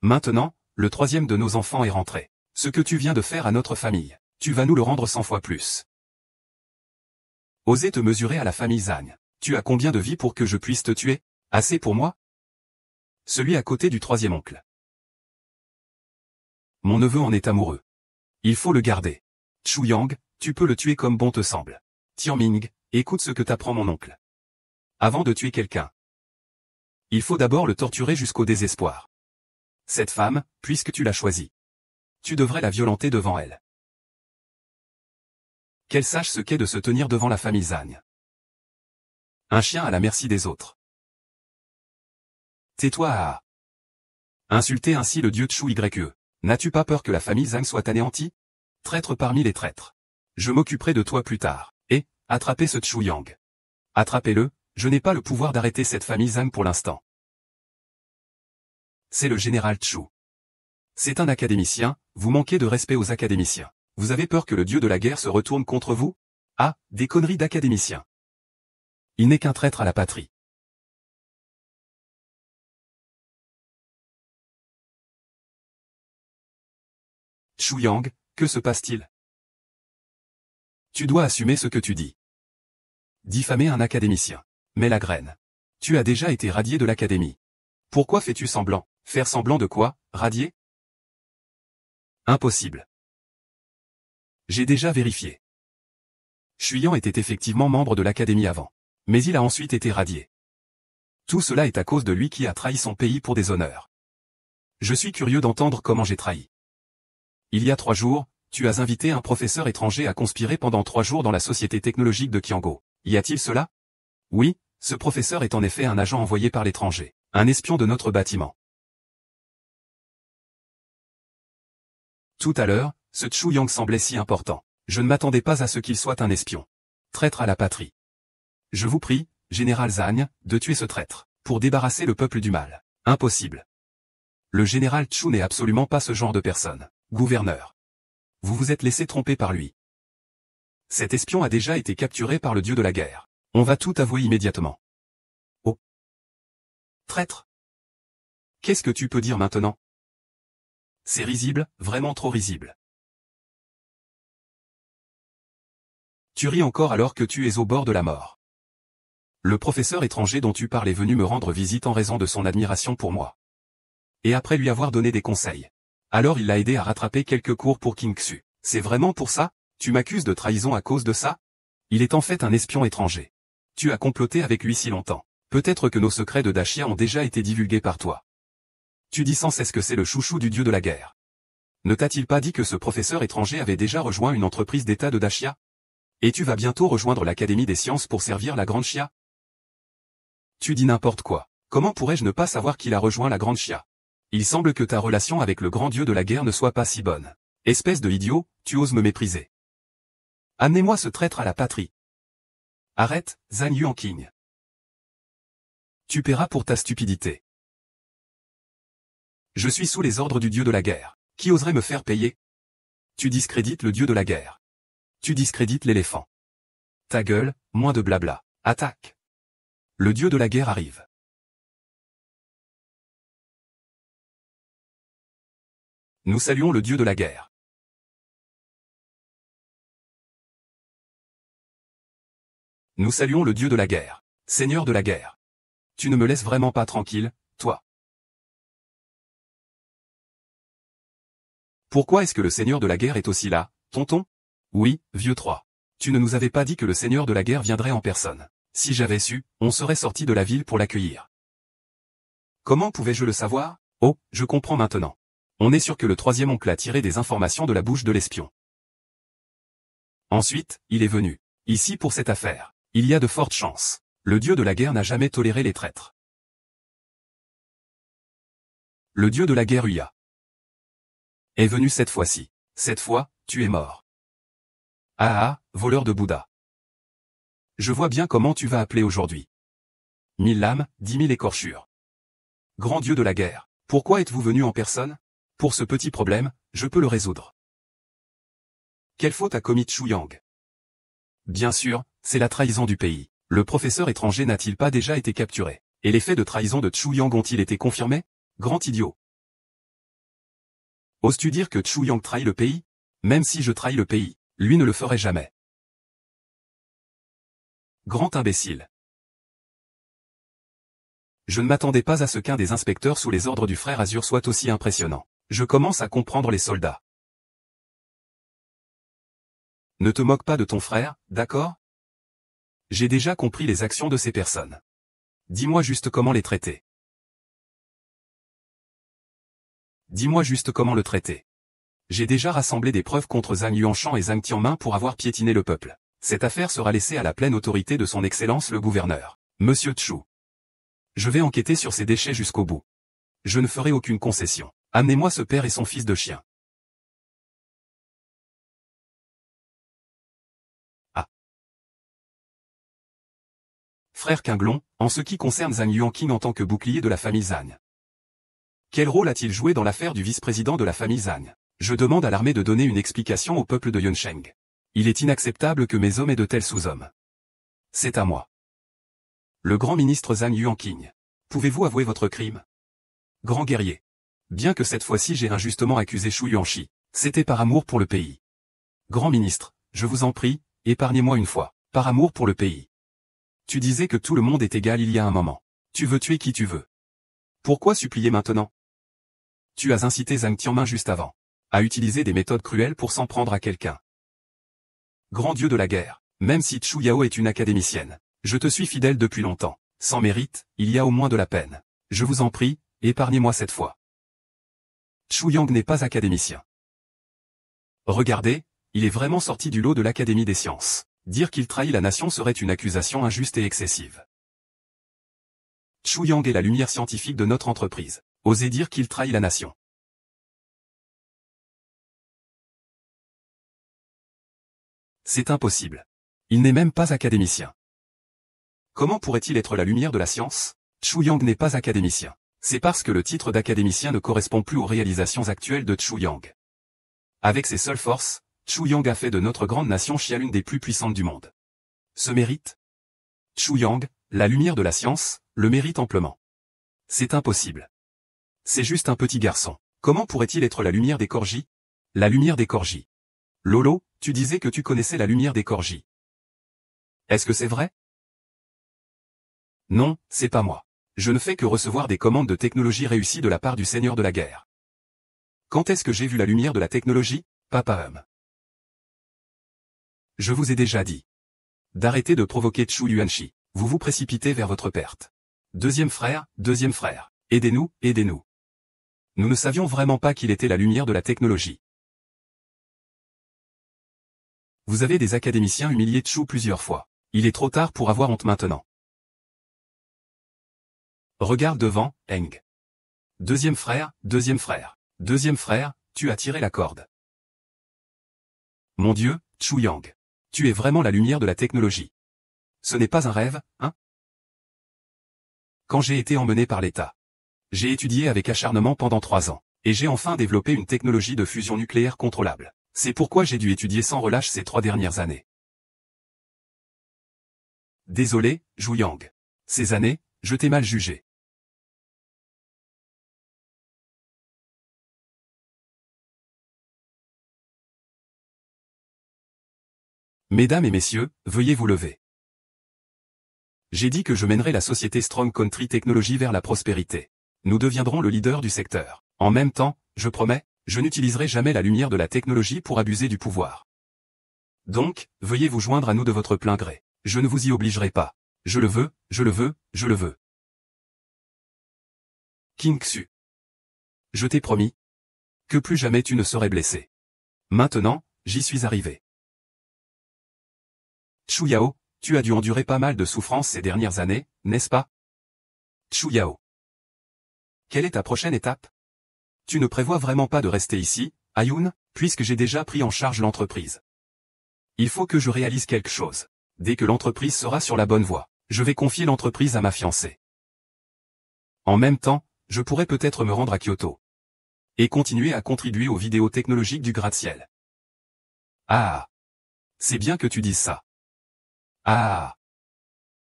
Maintenant, le 3e de nos enfants est rentré. Ce que tu viens de faire à notre famille, tu vas nous le rendre 100 fois plus. Oser te mesurer à la famille Zhang. Tu as combien de vies pour que je puisse te tuer? Assez pour moi? Celui à côté du 3e oncle. Mon neveu en est amoureux. Il faut le garder. Chu Yang, tu peux le tuer comme bon te semble. Tianming, écoute ce que t'apprend mon oncle. Avant de tuer quelqu'un, il faut d'abord le torturer jusqu'au désespoir. Cette femme, puisque tu l'as choisie, tu devrais la violenter devant elle. Qu'elle sache ce qu'est de se tenir devant la famille Zhang. Un chien à la merci des autres. Tais-toi à insulter ainsi le dieu Chu Yue. N'as-tu pas peur que la famille Zhang soit anéantie? Traître parmi les traîtres. Je m'occuperai de toi plus tard. Et, attrapez ce Chu Yang. Attrapez-le, je n'ai pas le pouvoir d'arrêter cette famille Zhang pour l'instant. C'est le général Chu. C'est un académicien, vous manquez de respect aux académiciens. Vous avez peur que le dieu de la guerre se retourne contre vous? Ah, des conneries d'académiciens. Il n'est qu'un traître à la patrie. Chu Yang, que se passe-t-il? Tu dois assumer ce que tu dis. Diffamer un académicien. Mais la graine. Tu as déjà été radié de l'académie. Pourquoi fais-tu semblant? Faire semblant de quoi? Radier? Impossible. J'ai déjà vérifié. Shuyan était effectivement membre de l'académie avant. Mais il a ensuite été radié. Tout cela est à cause de lui qui a trahi son pays pour des honneurs. Je suis curieux d'entendre comment j'ai trahi. Il y a 3 jours, tu as invité un professeur étranger à conspirer pendant 3 jours dans la société technologique de Qiango. Y a-t-il cela? Oui, ce professeur est en effet un agent envoyé par l'étranger, un espion de notre bâtiment. Tout à l'heure, ce Chu Yang semblait si important. Je ne m'attendais pas à ce qu'il soit un espion. Traître à la patrie. Je vous prie, général Zhang, de tuer ce traître, pour débarrasser le peuple du mal. Impossible. Le général Chu n'est absolument pas ce genre de personne. Gouverneur. Vous vous êtes laissé tromper par lui. Cet espion a déjà été capturé par le dieu de la guerre. On va tout avouer immédiatement. Oh. Traître. Qu'est-ce que tu peux dire maintenant? C'est risible, vraiment trop risible. Tu ris encore alors que tu es au bord de la mort. Le professeur étranger dont tu parles est venu me rendre visite en raison de son admiration pour moi. Et après lui avoir donné des conseils. Alors il l'a aidé à rattraper quelques cours pour King Xu. C'est vraiment pour ça? Tu m'accuses de trahison à cause de ça? Il est en fait un espion étranger. Tu as comploté avec lui si longtemps. Peut-être que nos secrets de Dachia ont déjà été divulgués par toi. Tu dis sans cesse que c'est le chouchou du dieu de la guerre. Ne t'a-t-il pas dit que ce professeur étranger avait déjà rejoint une entreprise d'État de Dashia? Et tu vas bientôt rejoindre l'Académie des sciences pour servir la Grande Chia? Tu dis n'importe quoi. Comment pourrais-je ne pas savoir qu'il a rejoint la Grande Chia? Il semble que ta relation avec le grand dieu de la guerre ne soit pas si bonne. Espèce de idiot, tu oses me mépriser. Amenez-moi ce traître à la patrie. Arrête, Zhang Yuanqing. Tu paieras pour ta stupidité. Je suis sous les ordres du dieu de la guerre. Qui oserait me faire payer? Tu discrédites le dieu de la guerre. Tu discrédites l'éléphant. Ta gueule, moins de blabla. Attaque. Le dieu de la guerre arrive. Nous saluons le dieu de la guerre. Nous saluons le dieu de la guerre. Seigneur de la guerre. Tu ne me laisses vraiment pas tranquille, toi. Pourquoi est-ce que le seigneur de la guerre est aussi là, tonton? Oui, vieux 3. Tu ne nous avais pas dit que le seigneur de la guerre viendrait en personne. Si j'avais su, on serait sorti de la ville pour l'accueillir. Comment pouvais-je le savoir? Oh, je comprends maintenant. On est sûr que le troisième oncle a tiré des informations de la bouche de l'espion. Ensuite, il est venu. Ici pour cette affaire. Il y a de fortes chances. Le dieu de la guerre n'a jamais toléré les traîtres. Le dieu de la guerre Uya est venu cette fois-ci. Cette fois, tu es mort. Ah ah, voleur de Bouddha. Je vois bien comment tu vas appeler aujourd'hui. 1000 lames, 10 000 écorchures. Grand dieu de la guerre, pourquoi êtes-vous venu en personne? Pour ce petit problème, je peux le résoudre. Quelle faute a commis Chu Yang? Bien sûr, c'est la trahison du pays. Le professeur étranger n'a-t-il pas déjà été capturé? Et les faits de trahison de Chu Yang ont-ils été confirmés? Grand idiot. Oses-tu dire que Chu Yang trahit le pays? Même si je trahis le pays, lui ne le ferait jamais. Grand imbécile. Je ne m'attendais pas à ce qu'un des inspecteurs sous les ordres du frère Azur soit aussi impressionnant. Je commence à comprendre les soldats. Ne te moque pas de ton frère, d'accord? J'ai déjà compris les actions de ces personnes. Dis-moi juste comment les traiter. Dis-moi juste comment le traiter. J'ai déjà rassemblé des preuves contre Zhang Yuanshan et Zhang Tianmin pour avoir piétiné le peuple. Cette affaire sera laissée à la pleine autorité de son Excellence le gouverneur, Monsieur Chu. Je vais enquêter sur ces déchets jusqu'au bout. Je ne ferai aucune concession. Amenez-moi ce père et son fils de chien. Ah. Frère Qinglong, en ce qui concerne Zhang Yuanqing en tant que bouclier de la famille Zhang. Quel rôle a-t-il joué dans l'affaire du vice-président de la famille Zhang? Je demande à l'armée de donner une explication au peuple de Yunsheng. Il est inacceptable que mes hommes aient de tels sous-hommes. C'est à moi. Le grand ministre Zhang Yuanqing. Pouvez-vous avouer votre crime? Grand guerrier. Bien que cette fois-ci j'ai injustement accusé Shu Yuanshi, c'était par amour pour le pays. Grand ministre, je vous en prie, épargnez-moi une fois, par amour pour le pays. Tu disais que tout le monde est égal il y a un moment. Tu veux tuer qui tu veux. Pourquoi supplier maintenant? Tu as incité Zhang Tianmin juste avant à utiliser des méthodes cruelles pour s'en prendre à quelqu'un. Grand dieu de la guerre, même si Chu Yao est une académicienne, je te suis fidèle depuis longtemps. Sans mérite, il y a au moins de la peine. Je vous en prie, épargnez-moi cette fois. Chu Yang n'est pas académicien. Regardez, il est vraiment sorti du lot de l'Académie des sciences. Dire qu'il trahit la nation serait une accusation injuste et excessive. Chu Yang est la lumière scientifique de notre entreprise. Osez dire qu'il trahit la nation. C'est impossible. Il n'est même pas académicien. Comment pourrait-il être la lumière de la science? Chu Yang n'est pas académicien. C'est parce que le titre d'académicien ne correspond plus aux réalisations actuelles de Chu Yang. Avec ses seules forces, Chu Yang a fait de notre grande nation Chia l'une des plus puissantes du monde. Ce mérite? Chu Yang, la lumière de la science, le mérite amplement. C'est impossible. C'est juste un petit garçon. Comment pourrait-il être la lumière des Corgis? La lumière des Corgis. Lolo, tu disais que tu connaissais la lumière des Corgis. Est-ce que c'est vrai? Non, c'est pas moi. Je ne fais que recevoir des commandes de technologie réussies de la part du Seigneur de la guerre. Quand est-ce que j'ai vu la lumière de la technologie, Papa Je vous ai déjà dit d'arrêter de provoquer Chu Yuanshi. Vous vous précipitez vers votre perte. Deuxième frère, aidez-nous, aidez-nous. Nous ne savions vraiment pas qu'il était la lumière de la technologie. Vous avez des académiciens humilié Chu plusieurs fois. Il est trop tard pour avoir honte maintenant. Regarde devant, Eng. Deuxième frère, tu as tiré la corde. Mon Dieu, Chu Yang. Tu es vraiment la lumière de la technologie. Ce n'est pas un rêve, hein? Quand j'ai été emmené par l'État. J'ai étudié avec acharnement pendant 3 ans, et j'ai enfin développé une technologie de fusion nucléaire contrôlable. C'est pourquoi j'ai dû étudier sans relâche ces 3 dernières années. Désolé, Zhu Yang. Ces années, je t'ai mal jugé. Mesdames et messieurs, veuillez vous lever. J'ai dit que je mènerai la société Strong Country Technology vers la prospérité. Nous deviendrons le leader du secteur. En même temps, je promets, je n'utiliserai jamais la lumière de la technologie pour abuser du pouvoir. Donc, veuillez vous joindre à nous de votre plein gré. Je ne vous y obligerai pas. Je le veux, je le veux, je le veux. King Xu. Je t'ai promis que plus jamais tu ne serais blessé. Maintenant, j'y suis arrivé. Chu Yao, tu as dû endurer pas mal de souffrances ces dernières années, n'est-ce pas? Chu Yao. Quelle est ta prochaine étape? Tu ne prévois vraiment pas de rester ici, Ayun, puisque j'ai déjà pris en charge l'entreprise. Il faut que je réalise quelque chose. Dès que l'entreprise sera sur la bonne voie, je vais confier l'entreprise à ma fiancée. En même temps, je pourrais peut-être me rendre à Kyoto. Et continuer à contribuer aux vidéos technologiques du gratte-ciel. Ah! C'est bien que tu dises ça. Ah!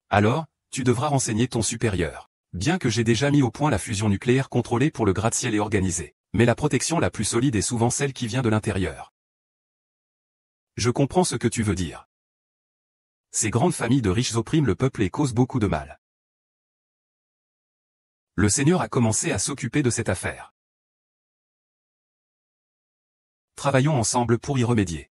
Alors, tu devras renseigner ton supérieur. Bien que j'ai déjà mis au point la fusion nucléaire contrôlée pour le gratte-ciel et organisée, mais la protection la plus solide est souvent celle qui vient de l'intérieur. Je comprends ce que tu veux dire. Ces grandes familles de riches oppriment le peuple et causent beaucoup de mal. Le Seigneur a commencé à s'occuper de cette affaire. Travaillons ensemble pour y remédier.